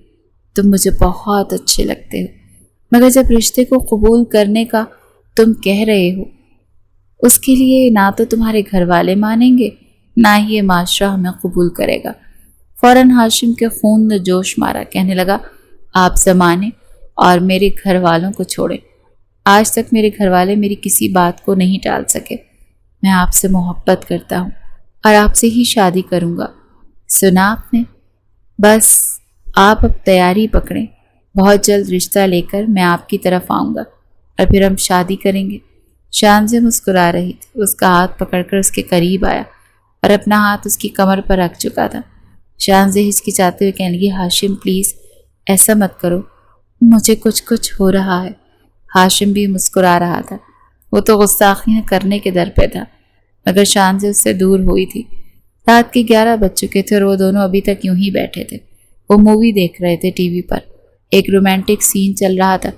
S1: تم مجھے بہت اچھے لگتے ہو، مگر جب رشتے کو قبول کرنے کا تم کہہ رہے ہو اس کے لیے نہ تو تمہارے گھر والے مانیں گے نہ ہی یہ معاشرہ ہمیں قبول کرے گا۔ فوراً ہاشم کے خون نے جوش مارا۔ کہنے لگا، آپ زمانے اور میرے گھر والوں کو چھوڑیں، آج تک میرے گھر والے میری کسی بات کو نہیں ٹال سکے۔ میں آپ سے محبت کرتا ہوں اور آپ سے ہی شادی کروں گا۔ سنا آپ نے؟ بس آپ اب تیاری پکڑیں، بہت جلد رشتہ لے کر میں آپ کی طرف آؤں گا اور پھر ہم شادی کریں گے۔ شانزے مسکرا رہی تھی۔ اس کا ہاتھ پکڑ کر اس کے قریب آیا اور اپنا ہاتھ اس کی کمر پر رکھ چکا تھا۔ شانزے ہچکچاتے ہوئے کہنے لگی، ہاشم پلیز ایسا مت کرو، مجھے کچھ ہو رہا ہے۔ ہاشم بھی مسکرا رہا تھا۔ وہ تو گستاخیاں کرنے کے در پہ تھا، مگر شانزے اس سے دور ہوئی تھی۔ رات کے 11 بج چکے تھے اور وہ دونوں ابھی تک یوں ہی بیٹھے تھے۔ وہ مووی دیکھ رہے تھے ٹی وی پر۔ ایک رومانٹک سین چل رہا تھا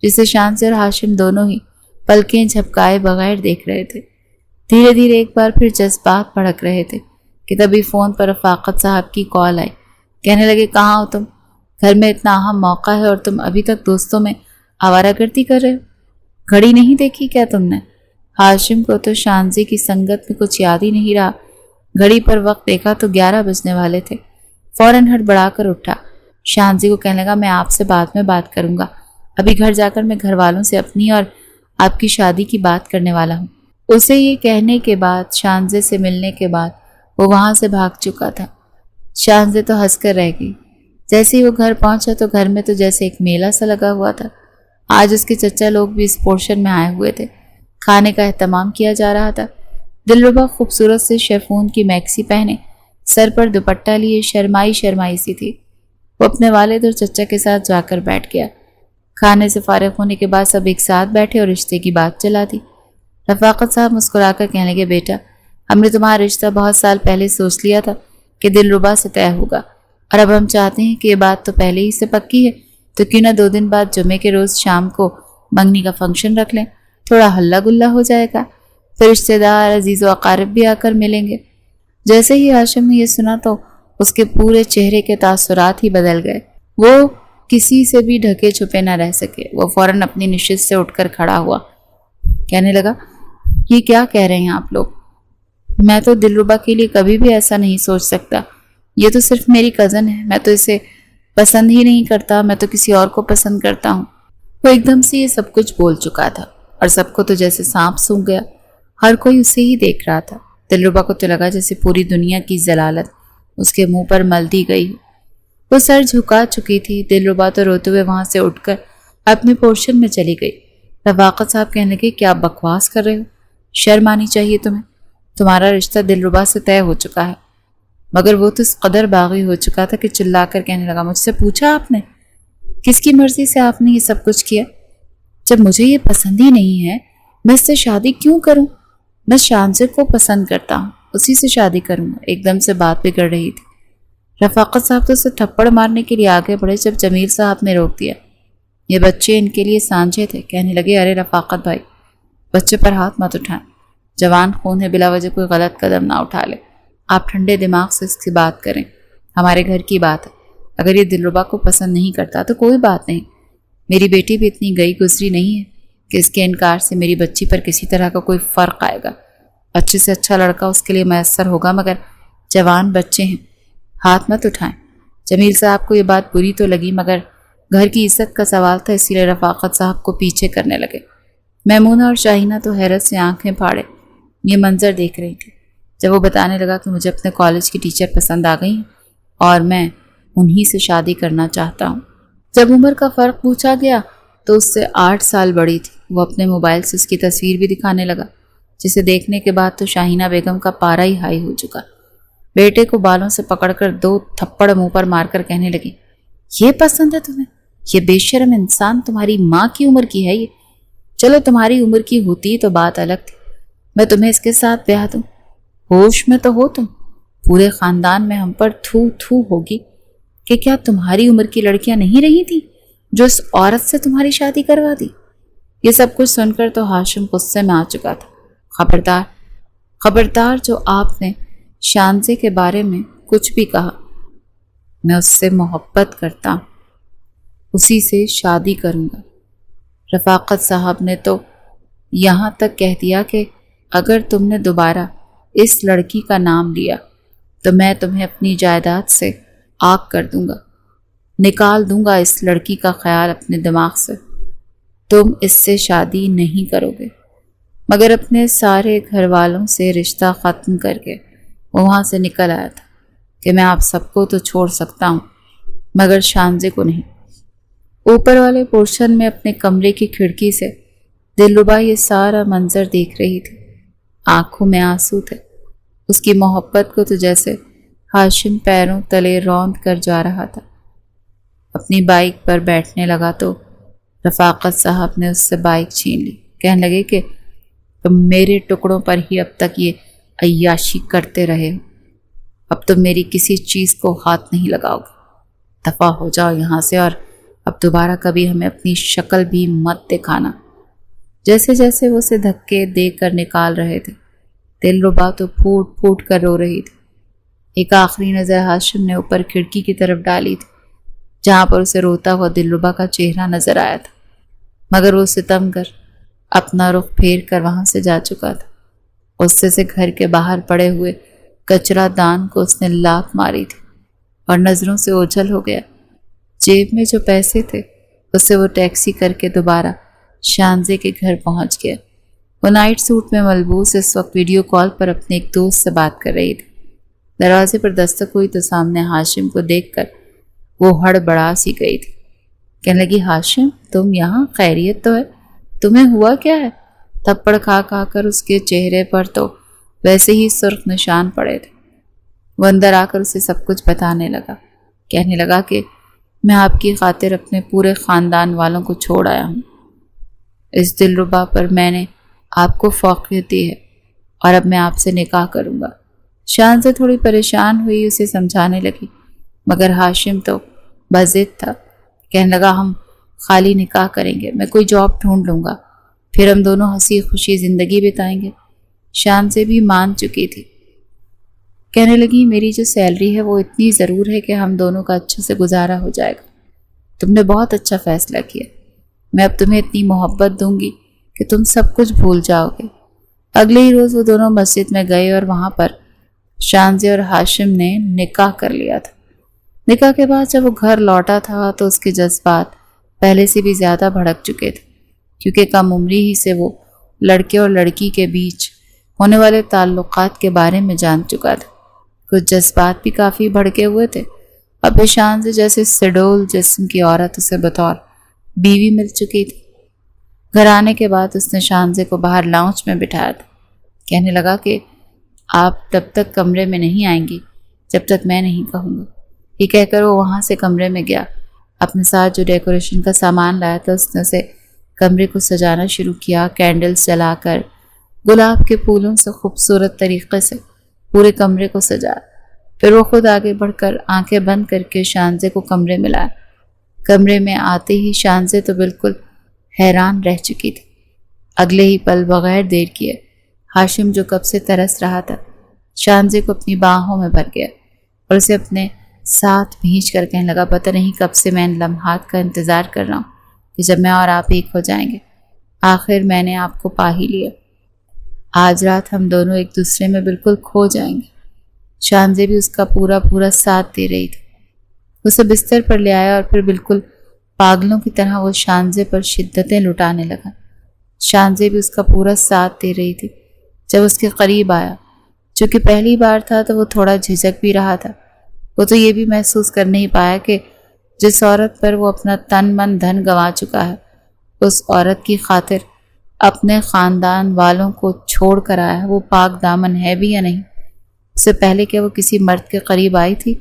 S1: جسے شانزے اور ہاشم دونوں ہی پلکیں جھپکائے بغیر دیکھ رہے تھے۔ دھیرے دھیرے ایک بار پھر جذبات بھڑک رہے تھے کہ تبھی فون پر رفاقت صاحب کی کال آئی۔ کہنے لگے، کہاں ہو تم؟ گھر میں اتنا اہم موقع ہے اور تم ابھی تک دوستوں میں آوارہ گردی کر رہے ہو؟ گھڑی نہیں دیکھی کیا تم نے؟ ہاشم کو تو شانزے کی سنگت میں کچھ یاد ہی نہیں رہا۔ گھڑی پر وقت دیکھا تو 11 بجنے والے تھے۔ فوراً ہڑبڑا کر اٹھا۔ شانزی کو کہنے لگا، میں آپ سے بعد میں بات کروں گا، ابھی گھر جا کر میں گھر والوں سے اپنی اور آپ کی شادی کی بات کرنے والا ہوں۔ اسے یہ کہنے کے بعد، شانزے سے ملنے کے بعد، وہ وہاں سے بھاگ چکا تھا۔ شانزے تو ہنس کر رہ گئی۔ جیسے ہی وہ گھر پہنچا تو گھر میں تو جیسے ایک میلہ سا لگا ہوا تھا۔ آج اس کے چچا لوگ بھی اس پورشن میں آئے ہوئے تھے۔ کھانے کا اہتمام کیا جا رہا تھا۔ دلربا خوبصورت سے شیفون کی میکسی پہنے، سر پر دوپٹہ لیے شرمائی سی تھی۔ وہ اپنے والد اور چچا کے ساتھ جا کر بیٹھ گیا۔ کھانے سے فارغ ہونے کے بعد سب ایک ساتھ بیٹھے اور رشتے کی بات چلا دی۔ رفاقت صاحب مسکرا کر کہنے لگے، بیٹا ہم نے تمہارا رشتہ بہت سال پہلے سوچ لیا تھا کہ دلربا سے طے ہوگا، اور اب ہم چاہتے ہیں کہ یہ بات تو پہلے ہی سے پکی ہے، تو کیوں نہ 2 دن بعد جمعے کے روز شام کو منگنی کا فنکشن رکھ لیں، تھوڑا ہلا گلا ہو جائے گا، پھر رشتے دار عزیز و اقارب بھی آ کر ملیں گے۔ جیسے ہی ہاشم نے یہ سنا تو اس کے پورے چہرے کے تاثرات ہی بدل گئے۔ وہ کسی سے بھی ڈھکے چھپے نہ رہ سکے۔ وہ فوراً اپنی نشست سے اٹھ کر کھڑا ہوا، کہنے لگا، یہ کیا کہہ رہے ہیں آپ لوگ؟ میں تو دلربا کے لیے کبھی بھی ایسا نہیں سوچ سکتا۔ یہ تو صرف میری کزن ہے، میں تو اسے پسند ہی نہیں کرتا، میں تو کسی اور کو پسند کرتا ہوں۔ وہ ایک دم سے یہ سب کچھ بول چکا تھا اور سب کو تو جیسے سانپ سونگھ گیا۔ ہر کوئی اسے ہی دیکھ رہا تھا۔ دلربا کو تو لگا جیسے پوری دنیا کی ضلالت اس کے منہ پر مل دی گئی۔ وہ سر جھکا چکی تھی۔ دلربا تو روتے ہوئے وہاں سے اٹھ کر اپنے پورشن میں چلی گئی۔ رفاقت صاحب کہنے لگے، کیا بکواس کر رہے ہو؟ شرم آنی چاہیے تمہیں۔ تمہارا رشتہ دلربا سے طے ہو چکا ہے۔ مگر وہ تو اس قدر باغی ہو چکا تھا کہ چلا کر کہنے لگا، مجھ سے پوچھا آپ نے؟ کس کی مرضی سے آپ نے یہ سب کچھ کیا؟ جب مجھے یہ پسند ہی نہیں ہے، میں اس سے شادی کیوں کروں؟ میں شانزے کو پسند کرتا ہوں، اسی سے شادی کروں گا۔ ایک دم سے بات بگڑ رہی تھی۔ رفاقت صاحب تو اسے تھپڑ مارنے کے لیے آگے بڑھے، جب جمیل صاحب نے روک دیا۔ یہ بچے ان کے لیے سانجے تھے۔ کہنے لگے، ارے رفاقت بھائی، بچے پر ہاتھ مت اٹھائیں، جوان خون ہے، بلا وجہ کوئی غلط قدم نہ اٹھا لے۔ آپ ٹھنڈے دماغ سے اس کی بات کریں، ہمارے گھر کی بات ہے۔ اگر یہ دلربا کو پسند نہیں کرتا تو کوئی بات نہیں، میری بیٹی بھی اتنی گئی گزری نہیں ہے کہ اس کے انکار سے میری بچی پر کسی طرح کا کوئی فرق آئے گا۔ اچھے سے اچھا لڑکا اس کے لیے میسر ہوگا، مگر جوان بچے ہیں، ہاتھ مت اٹھائیں۔ جمیل صاحب کو یہ بات بری تو لگی، مگر گھر کی عزت کا سوال تھا، اسی لیے رفاقت صاحب کو پیچھے کرنے لگے۔ میمونہ اور شاہینہ تو حیرت سے آنکھیں پھاڑے یہ منظر دیکھ رہی تھی۔ جب وہ بتانے لگا کہ مجھے اپنے کالج کی ٹیچر پسند آ گئی اور میں انہی سے شادی کرنا چاہتا ہوں۔ جب عمر کا فرق پوچھا گیا تو اس سے 8 سال بڑی تھی۔ وہ اپنے موبائل سے اس کی تصویر بھی دکھانے لگا، جسے دیکھنے کے بعد تو شاہینہ بیگم کا پارا ہی ہائی ہو چکا۔ بیٹے کو بالوں سے پکڑ کر 2 تھپڑ منہ پر مار کر کہنے لگی، یہ پسند ہے تمہیں؟ یہ بے شرم انسان تمہاری ماں کی عمر کی ہے یہ۔ چلو تمہاری عمر کی ہوتی تو بات الگ تھی، میں تمہیں اس کے ساتھ بیاہ دوں۔ ہوش میں تو ہو تم؟ پورے خاندان میں ہم پر تھو تھو ہوگی کہ کیا تمہاری عمر کی لڑکیاں نہیں رہی تھیں جو اس عورت سے تمہاری شادی کروا دی؟ یہ سب کچھ سن کر تو ہاشم غصے میں آ چکا تھا۔ خبردار، خبردار، جو آپ نے شانزے کے بارے میں کچھ بھی کہا، میں اس سے محبت کرتا ہوں، اسی سے شادی کروں گا۔ رفاقت صاحب نے تو یہاں تک کہہ دیا کہ اگر تم نے دوبارہ اس لڑکی کا نام لیا تو میں تمہیں اپنی جائیداد سے آگ کر دوں گا، نکال دوں گا اس لڑکی کا خیال اپنے دماغ سے۔ تم اس سے شادی نہیں کرو گے۔ مگر اپنے سارے گھر والوں سے رشتہ ختم کر کے وہ وہاں سے نکل آیا تھا کہ میں آپ سب کو تو چھوڑ سکتا ہوں مگر شانزے کو نہیں۔ اوپر والے پورشن میں اپنے کمرے کی کھڑکی سے دلربا یہ سارا منظر دیکھ رہی تھی۔ آنکھوں میں آنسو تھے۔ اس کی محبت کو تو جیسے ہاشم پیروں تلے روند کر جا رہا تھا۔ اپنی بائک پر بیٹھنے لگا تو رفاقت صاحب نے اس سے بائک چھین لی۔ کہنے لگے کہ تم میرے ٹکڑوں پر ہی اب تک یہ عیاشی کرتے رہے ہو، اب تم میری کسی چیز کو ہاتھ نہیں لگاؤ گے، دفع ہو جاؤ یہاں سے اور اب دوبارہ کبھی ہمیں اپنی شکل بھی مت دکھانا۔ جیسے جیسے وہ اسے دھکے دے کر نکال رہے تھے، دلربا تو پھوٹ پھوٹ کر رو رہی تھی۔ ایک آخری نظر ہاشم نے اوپر کھڑکی کی طرف ڈالی تھی جہاں پر اسے روتا ہوا دلربا کا چہرہ نظر آیا تھا، مگر وہ ستم گر اپنا رخ پھیر کر وہاں سے جا چکا تھا۔ غصے سے گھر کے باہر پڑے ہوئے کچرا دان کو اس نے لات ماری تھی اور نظروں سے اوجھل ہو گیا۔ جیب میں جو پیسے تھے اس سے وہ ٹیکسی کر کے دوبارہ شانزے کے گھر پہنچ گیا۔ وہ نائٹ سوٹ میں ملبوس اس وقت ویڈیو کال پر اپنے ایک دوست سے بات کر رہی تھی۔ دروازے پر دستک ہوئی تو سامنے ہاشم کو دیکھ کر وہ ہڑبڑا سی گئی تھی۔ کہنے لگی ہاشم تم یہاں، خیریت تو ہے؟ تمہیں ہوا کیا ہے؟ تھپڑ کھا کھا کر اس کے چہرے پر تو ویسے ہی سرخ نشان پڑے تھے۔ وہ اندر آ کر اسے سب کچھ بتانے لگا۔ کہنے لگا کہ میں آپ کی خاطر اپنے پورے خاندان والوں کو چھوڑ آیا ہوں۔ اس دلربا پر میں نے آپ کو فوقیت دی ہے اور اب میں آپ سے نکاح کروں گا۔ شانزے تھوڑی پریشان ہوئی، اسے سمجھانے لگی، مگر ہاشم تو بضد تھا۔ کہنے لگا ہم خالی نکاح کریں گے، میں کوئی جاب ڈھونڈ لوں گا، پھر ہم دونوں ہنسی خوشی زندگی بتائیں گے۔ شانزے بھی مان چکی تھی۔ کہنے لگی میری جو سیلری ہے وہ اتنی ضرور ہے کہ ہم دونوں کا اچھے سے گزارا ہو جائے گا۔ تم نے بہت اچھا فیصلہ کیا، میں اب تمہیں اتنی محبت دوں گی کہ تم سب کچھ بھول جاؤ گے۔ اگلے ہی روز وہ دونوں مسجد میں گئے اور وہاں پر شانزے اور ہاشم نے نکاح کر لیا تھا۔ نکاح کے بعد جب وہ گھر لوٹا تھا تو اس کے جذبات پہلے سے بھی زیادہ بھڑک چکے تھے، کیونکہ کم عمری ہی سے وہ لڑکے اور لڑکی کے بیچ ہونے والے تعلقات کے بارے میں جان چکا تھا۔ کچھ جذبات بھی کافی بھڑکے ہوئے تھے۔ اب شانزے جیسے سڈول جسم کی عورت اسے بطور بیوی مل چکی تھی۔ گھر آنے کے بعد اس نے شانزے کو باہر لاؤنج میں بٹھایا تھا۔ کہنے لگا کہ آپ تب تک کمرے میں نہیں آئیں گی جب تک میں نہیں کہوں گا۔ یہ کہہ کر وہ وہاں سے کمرے میں گیا۔ اپنے ساتھ جو ڈیکوریشن کا سامان لایا تھا اس نے اسے کمرے کو سجانا شروع کیا، کینڈلز جلا کر گلاب کے پھولوں سے خوبصورت طریقے سے پورے کمرے کو سجایا۔ پھر وہ خود آگے بڑھ کر آنکھیں بند کر کے شانزے کو کمرے میں لایا۔ کمرے میں آتے ہی شانزے تو بالکل حیران رہ چکی تھی۔ اگلے ہی پل بغیر دیر کیے ہاشم جو کب سے ترس رہا تھا شانزے کو اپنی باہوں میں بھر گیا اور اسے اپنے ساتھ بھینچ کر کہنے لگا پتہ نہیں کب سے میں ان لمحات کا انتظار کر رہا ہوں کہ جب میں اور آپ ایک ہو جائیں گے۔ آخر میں نے آپ کو پا ہی لیا۔ آج رات ہم دونوں ایک دوسرے میں بالکل کھو جائیں گے۔ شانزے بھی اس کا پورا ساتھ دے رہی تھی۔ اسے بستر پر لے آیا اور پھر بالکل پاگلوں کی طرح وہ شانزے پر شدتیں لٹانے لگا۔ شانزے بھی اس کا پورا ساتھ دے رہی تھی۔ جب اس کے قریب آیا، چونکہ پہلی بار تھا تو وہ تھوڑا جھجک بھی رہا تھا۔ وہ تو یہ بھی محسوس کر نہیں پایا کہ جس عورت پر وہ اپنا تن من دھن گنوا چکا ہے اس عورت کی خاطر اپنے خاندان والوں کو چھوڑ کر آیا ہے، وہ پاک دامن ہے بھی یا نہیں۔ اس سے پہلے کہ وہ کسی مرد کے قریب آئی تھی،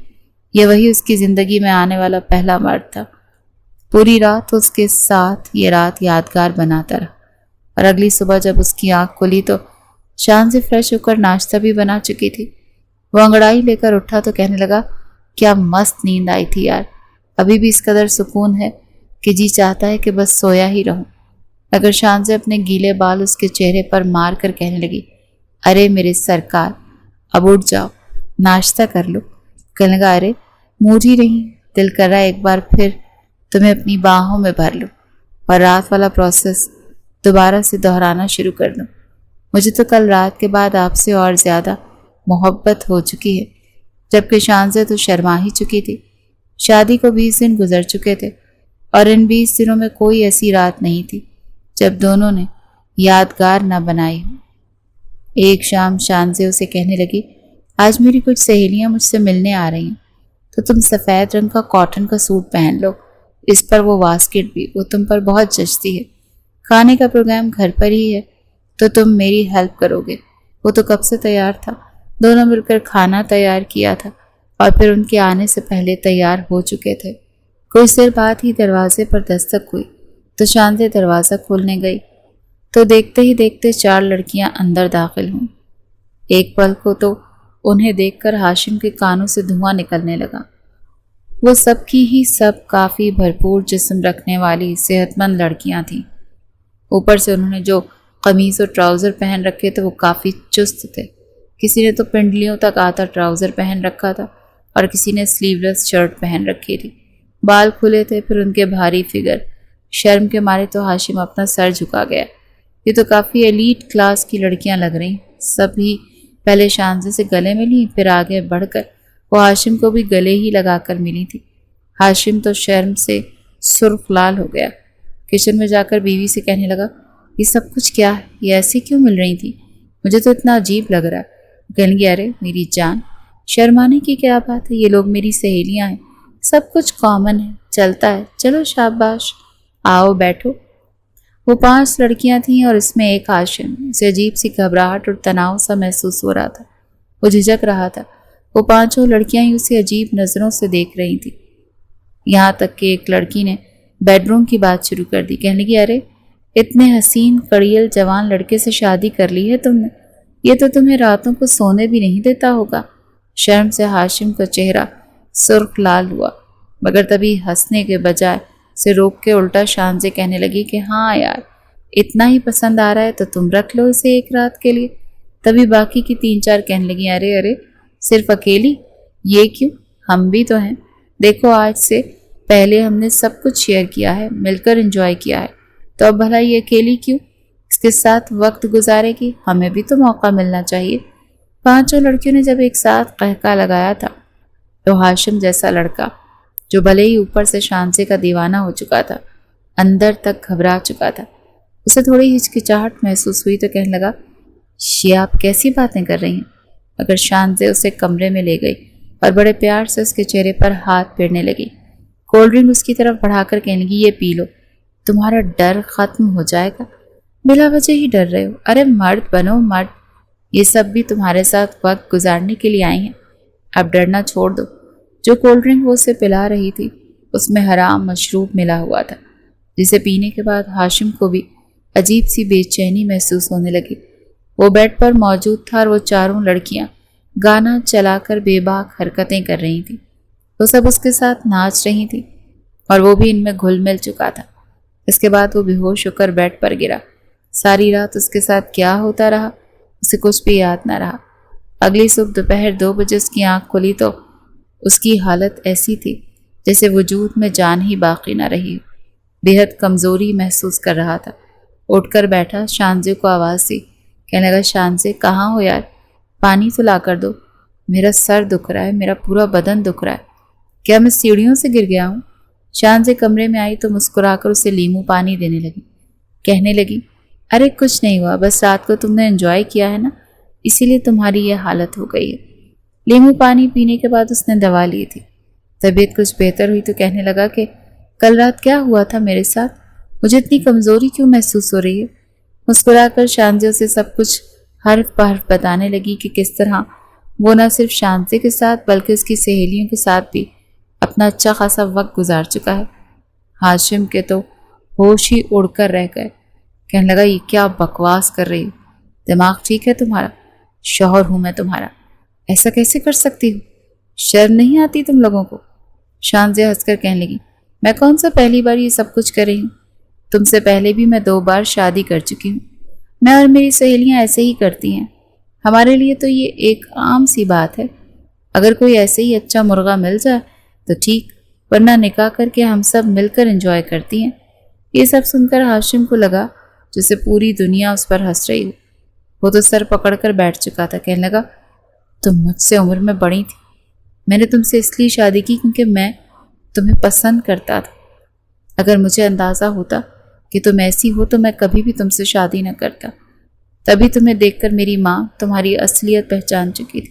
S1: یہ وہی اس کی زندگی میں آنے والا پہلا مرد تھا۔ پوری رات اس کے ساتھ یہ رات یادگار بناتا رہا، اور اگلی صبح جب اس کی آنکھ کھلی تو شانزے فریش ہو کر ناشتہ بھی بنا چکی تھی۔ وہ انگڑائی لے کر اٹھا تو کہنے لگا کیا مست نیند آئی تھی یار، ابھی بھی اس قدر سکون ہے کہ جی چاہتا ہے کہ بس سویا ہی رہوں۔ اگر شانزے اپنے گیلے بال اس کے چہرے پر مار کر کہنے لگی ارے میرے سرکار اب اٹھ جاؤ، ناشتہ کر لو۔ کہنے لگا ارے موڈ ہی نہیں، دل کر رہا ہے ایک بار پھر تمہیں اپنی باہوں میں بھر لوں اور رات والا پروسیس دوبارہ سے دہرانا شروع کر دوں۔ مجھے تو کل رات کے بعد آپ سے اور زیادہ محبت ہو چکی ہے۔ جبکہ شانزے تو شرما ہی چکی تھی۔ شادی کو 20 دن گزر چکے تھے اور ان 20 دنوں میں کوئی ایسی رات نہیں تھی جب دونوں نے یادگار نہ بنائی ہو۔ ایک شام شانزے اسے کہنے لگی آج میری کچھ سہیلیاں مجھ سے ملنے آ رہی ہیں، تو تم سفید رنگ کا کاٹن کا سوٹ پہن لو، اس پر وہ واسکٹ بھی، وہ تم پر بہت جچتی ہے۔ کھانے کا پروگرام گھر پر ہی ہے تو تم میری ہیلپ کرو گے۔ وہ تو کب سے تیار تھا، دونوں مل کر کھانا تیار کیا تھا اور پھر ان کے آنے سے پہلے تیار ہو چکے تھے۔ کچھ دیر بعد ہی دروازے پر دستک ہوئی تو شانزے دروازہ کھولنے گئی تو دیکھتے ہی دیکھتے 4 لڑکیاں اندر داخل ہوں۔ ایک پل کو تو انہیں دیکھ کر ہاشم کے کانوں سے دھواں نکلنے لگا۔ وہ سب کی ہی سب کافی بھرپور جسم رکھنے والی صحت مند لڑکیاں تھیں۔ اوپر سے انہوں نے جو قمیض اور ٹراؤزر پہن رکھے تھے وہ کافی چست تھے۔ کسی نے تو پنڈلیوں تک آتا ٹراؤزر پہن رکھا تھا اور کسی نے سلیو لیس شرٹ پہن رکھی تھی۔ بال کھلے تھے، پھر ان کے بھاری فگر۔ شرم کے مارے تو ہاشم اپنا سر جھکا گیا۔ یہ تو کافی ایلیٹ کلاس کی لڑکیاں لگ رہی، سبھی پہلے شانزے سے گلے ملی، پھر آگے بڑھ کر وہ ہاشم کو بھی گلے ہی لگا کر ملی تھی۔ ہاشم تو شرم سے سرخ لال ہو گیا۔ کچن میں جا کر بیوی سے کہنے لگا، یہ سب کچھ کیا ہے؟ یہ ایسی کیوں مل رہی تھی؟ مجھے تو اتنا عجیب لگ رہا ہے۔ کہنے لگی، ارے میری جان، شرمانے کی کیا بات ہے، یہ لوگ میری سہیلیاں ہیں، سب کچھ کامن ہے، چلتا ہے، چلو شاباش، آؤ بیٹھو۔ وہ 5 لڑکیاں تھیں اور اس میں ایک ہاشم۔ اسے عجیب سی گھبراہٹ اور تناؤ سا محسوس ہو رہا تھا، وہ جھجک رہا تھا۔ وہ 5 لڑکیاں ہی اسے عجیب نظروں سے دیکھ رہی تھیں، یہاں تک کہ ایک لڑکی نے بیڈ روم کی بات شروع کر دی۔ کہنے لگی، ارے اتنے حسین کڑیل جوان لڑکے سے شادی کر لی ہے تم نے، یہ تو تمہیں راتوں کو سونے بھی نہیں دیتا ہوگا۔ شرم سے ہاشم کا چہرہ سرخ لال ہوا، مگر تبھی ہنسنے کے بجائے سے روک کے الٹا شانزے کہنے لگی کہ ہاں یار، اتنا ہی پسند آ رہا ہے تو تم رکھ لو اسے ایک رات کے لیے۔ تبھی باقی کی 3-4 کہنے لگی، ارے صرف اکیلی؟ یہ کیوں، ہم بھی تو ہیں۔ دیکھو آج سے پہلے ہم نے سب کچھ شیئر کیا ہے، مل کر انجوائے کیا ہے، تو اب بھلا یہ اکیلی کیوں؟ اس کے ساتھ وقت گزارے گی، ہمیں بھی تو موقع ملنا چاہیے۔ 5 لڑکیوں نے جب ایک ساتھ قہقہ لگایا تھا تو ہاشم جیسا لڑکا، جو بھلے ہی اوپر سے شانزے کا دیوانہ ہو چکا تھا، اندر تک گھبرا چکا تھا، اسے تھوڑی ہچکچاہٹ محسوس ہوئی تو کہنے لگا، یہ آپ کیسی باتیں کر رہی ہیں؟ مگر شانزے اسے کمرے میں لے گئی اور بڑے پیار سے اس کے چہرے پر ہاتھ پھیرنے لگی۔ کولڈ ڈرنک اس کی طرف بڑھا کر کہنے لگی، یہ پی لو، تمہارا ڈر ختم ہو جائے گا، بلا وجہ ہی ڈر رہے ہو۔ ارے مرد بنو مرد، یہ سب بھی تمہارے ساتھ وقت گزارنے کے لیے آئی ہیں، اب ڈرنا چھوڑ دو۔ جو کولڈ ڈرنک وہ اسے پلا رہی تھی اس میں حرام مشروب ملا ہوا تھا، جسے پینے کے بعد ہاشم کو بھی عجیب سی بے چینی محسوس ہونے لگی۔ وہ بیڈ پر موجود تھا اور وہ 4 لڑکیاں گانا چلا کر بے باک حرکتیں کر رہی تھیں، وہ سب اس کے ساتھ ناچ رہی تھیں اور وہ بھی ان میں گھل مل چکا تھا۔ اس کے بعد وہ بے ہوش ہو کر بیڈ پر گرا۔ ساری رات اس کے ساتھ کیا ہوتا رہا اسے کچھ بھی یاد نہ رہا۔ اگلی صبح دوپہر 2 بجے اس کی آنکھ کھلی تو اس کی حالت ایسی تھی جیسے وجود میں جان ہی باقی نہ رہی، بے حد کمزوری محسوس کر رہا تھا۔ اٹھ کر بیٹھا، شانزے کو آواز دی، کہنے لگا، شانزے کہاں ہو یار، پانی تو لا کر دو، میرا سر دکھ رہا ہے، میرا پورا بدن دکھ رہا ہے، کیا میں سیڑھیوں سے گر گیا ہوں؟ شانزے کمرے میں آئی تو مسکرا کر اسے لیمو پانی دینے لگی، کہنے لگی، ارے کچھ نہیں ہوا، بس رات کو تم نے انجوائے کیا ہے نا، اسی لیے تمہاری یہ حالت ہو گئی ہے۔ لیمو پانی پینے کے بعد اس نے دوا لی تھی، طبیعت کچھ بہتر ہوئی تو کہنے لگا کہ کل رات کیا ہوا تھا میرے ساتھ، مجھے اتنی کمزوری کیوں محسوس ہو رہی ہے؟ مسکرا کر شانزے اسے سب کچھ حرف بحرف بتانے لگی کہ کس طرح وہ نہ صرف شانزے کے ساتھ بلکہ اس کی سہیلیوں کے ساتھ بھی اپنا اچھا خاصا وقت گزار چکا ہے۔ ہاشم کے تو ہوش ہی اڑ کر رہ گئے، کہنے لگا، یہ کیا بکواس کر رہی ہو، دماغ ٹھیک ہے تمہارا؟ شوہر ہوں میں تمہارا، ایسا کیسے کر سکتی ہو؟ شرم نہیں آتی تم لوگوں کو؟ شانزے ہنس کر کہنے لگی، میں کون سا پہلی بار یہ سب کچھ کر رہی ہوں، تم سے پہلے بھی میں 2 بار شادی کر چکی ہوں، میں اور میری سہیلیاں ایسے ہی کرتی ہیں، ہمارے لیے تو یہ ایک عام سی بات ہے، اگر کوئی ایسے ہی اچھا مرغہ مل جائے تو ٹھیک، ورنہ نکاح کر کے ہم سب مل کر انجوائے کرتی ہیں۔ یہ سب سن کر ہاشم کو لگا جیسے پوری دنیا اس پر ہنس رہی ہو، وہ تو سر پکڑ کر بیٹھ چکا تھا، کہنے لگا، تم مجھ سے عمر میں بڑی تھی، میں نے تم سے اس لیے شادی کی کیونکہ میں تمہیں پسند کرتا تھا، اگر مجھے اندازہ ہوتا کہ تم ایسی ہو تو میں کبھی بھی تم سے شادی نہ کرتا، تبھی تمہیں دیکھ کر میری ماں تمہاری اصلیت پہچان چکی تھی،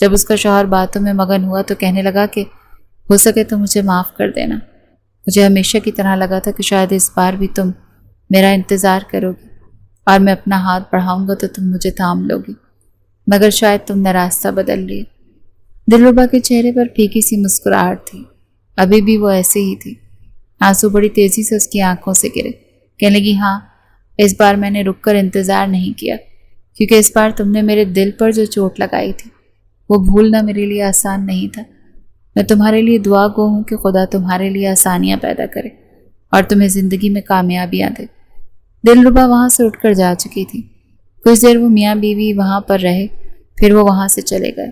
S1: جب اس کا شوہر باتوں میں مگن ہوا تو کہنے لگا کہ ہو سکے تو مجھے معاف کر دینا۔ مجھے ہمیشہ کی طرح لگا تھا کہ شاید اس بار بھی تم میرا انتظار کرو گی اور میں اپنا ہاتھ بڑھاؤں گا تو تم مجھے تھام لو گی، مگر شاید تم نے راستہ بدل لیا۔ دلربا کے چہرے پر پھیکی سی مسکراہٹ تھی، ابھی بھی وہ ایسے ہی تھی۔ آنسو بڑی تیزی سے اس کی آنکھوں سے گرے۔ کہنے لگی ہاں، اس بار میں نے رک کر انتظار نہیں کیا، کیونکہ اس بار تم نے میرے دل پر جو چوٹ لگائی تھی وہ بھولنا میرے لیے آسان نہیں تھا۔ میں تمہارے لیے دعا گو ہوں کہ خدا تمہارے لیے آسانیاں پیدا کرے اور تمہیں زندگی میں کامیابیاں دے۔ دلربا وہاں سے اٹھ کر جا چکی تھی۔ کچھ دیر وہ میاں بیوی وہاں پر رہے، پھر وہ وہاں سے چلے گئے۔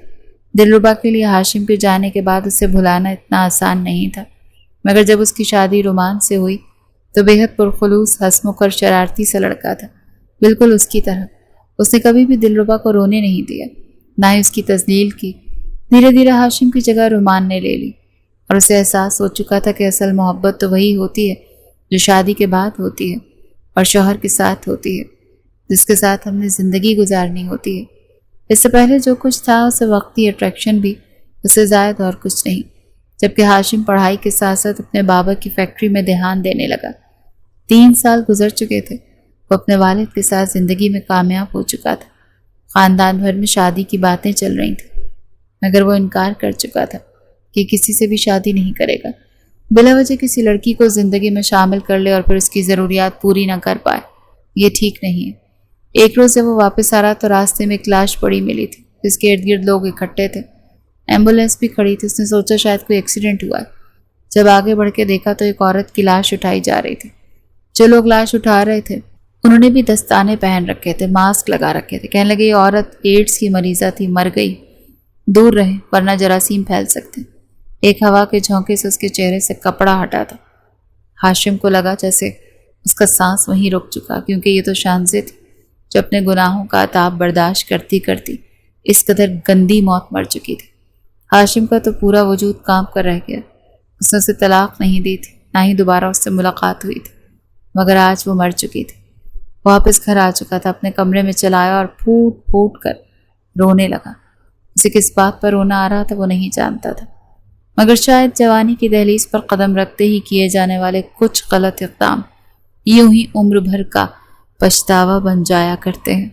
S1: دلربا کے لیے ہاشم کے جانے کے بعد اسے بھلانا اتنا آسان نہیں تھا، مگر جب اس کی شادی رومان سے ہوئی تو بے حد پرخلوص، ہنسمکھ اور شرارتی سا لڑکا تھا، بالکل اس کی طرح۔ اس نے کبھی بھی دلربا کو رونے نہیں دیا، نہ ہی اس کی تذلیل کی۔ دھیرے دھیرے ہاشم کی جگہ رومان نے لے لی اور اسے احساس ہو چکا تھا کہ اصل محبت تو وہی ہوتی ہے جو شادی کے بعد ہوتی ہے اور شوہر کے ساتھ ہوتی ہے، جس کے ساتھ ہم نے زندگی گزارنی ہوتی ہے۔ اس سے پہلے جو کچھ تھا اسے وقتی اٹریکشن بھی، اس سے زائد اور کچھ نہیں۔ جبکہ ہاشم پڑھائی کے ساتھ ساتھ اپنے بابا کی فیکٹری میں دھیان دینے لگا۔ 3 سال گزر چکے تھے، وہ اپنے والد کے ساتھ زندگی میں کامیاب ہو چکا تھا۔ خاندان بھر میں شادی کی باتیں چل رہی تھیں، مگر وہ انکار کر چکا تھا کہ کسی سے بھی شادی نہیں کرے گا۔ بلا وجہ کسی لڑکی کو زندگی میں شامل کر لے اور پھر اس کی ضروریات پوری نہ کر پائے، یہ ٹھیک نہیں ہے۔ ایک روز جب وہ واپس آ رہا تو راستے میں ایک لاش پڑی ملی تھی، جس کے ارد گرد لوگ اکٹھے تھے۔ ایمبولینس بھی کھڑی تھی۔ اس نے سوچا شاید کوئی ایکسیڈنٹ ہوا ہے۔ جب آگے بڑھ کے دیکھا تو ایک عورت کی لاش اٹھائی جا رہی تھی۔ جو لوگ لاش اٹھا رہے تھے انہوں نے بھی دستانے پہن رکھے تھے، ماسک لگا رکھے تھے۔ کہنے لگے یہ عورت ایڈز کی مریضہ تھی، مر گئی، دور رہیں ورنہ جراثیم پھیل سکتے۔ ایک ہوا کے جھونکے سے اس کے چہرے سے کپڑا ہٹا تھا۔ ہاشم کو لگا جیسے اس کا سانس وہیں رک چکا، کیونکہ یہ تو شانزے تھی جو اپنے گناہوں کا عتاب برداشت کرتی کرتی اس قدر گندی موت مر چکی تھی۔ ہاشم کا تو پورا وجود کانپ کر رہ گیا۔ اس نے اسے طلاق نہیں دی تھی، نہ ہی دوبارہ اس سے ملاقات ہوئی تھی، مگر آج وہ مر چکی تھی۔ واپس گھر آ چکا تھا، اپنے کمرے میں چلا آیا اور پھوٹ پھوٹ کر رونے لگا۔ اسے کس بات پر رونا آ رہا تھا وہ نہیں جانتا تھا، مگر شاید جوانی کی دہلیز پر قدم رکھتے ہی کیے جانے والے کچھ غلط اقدام یوں ہی عمر بھر کا پچھتاوا بن جایا کرتے ہیں۔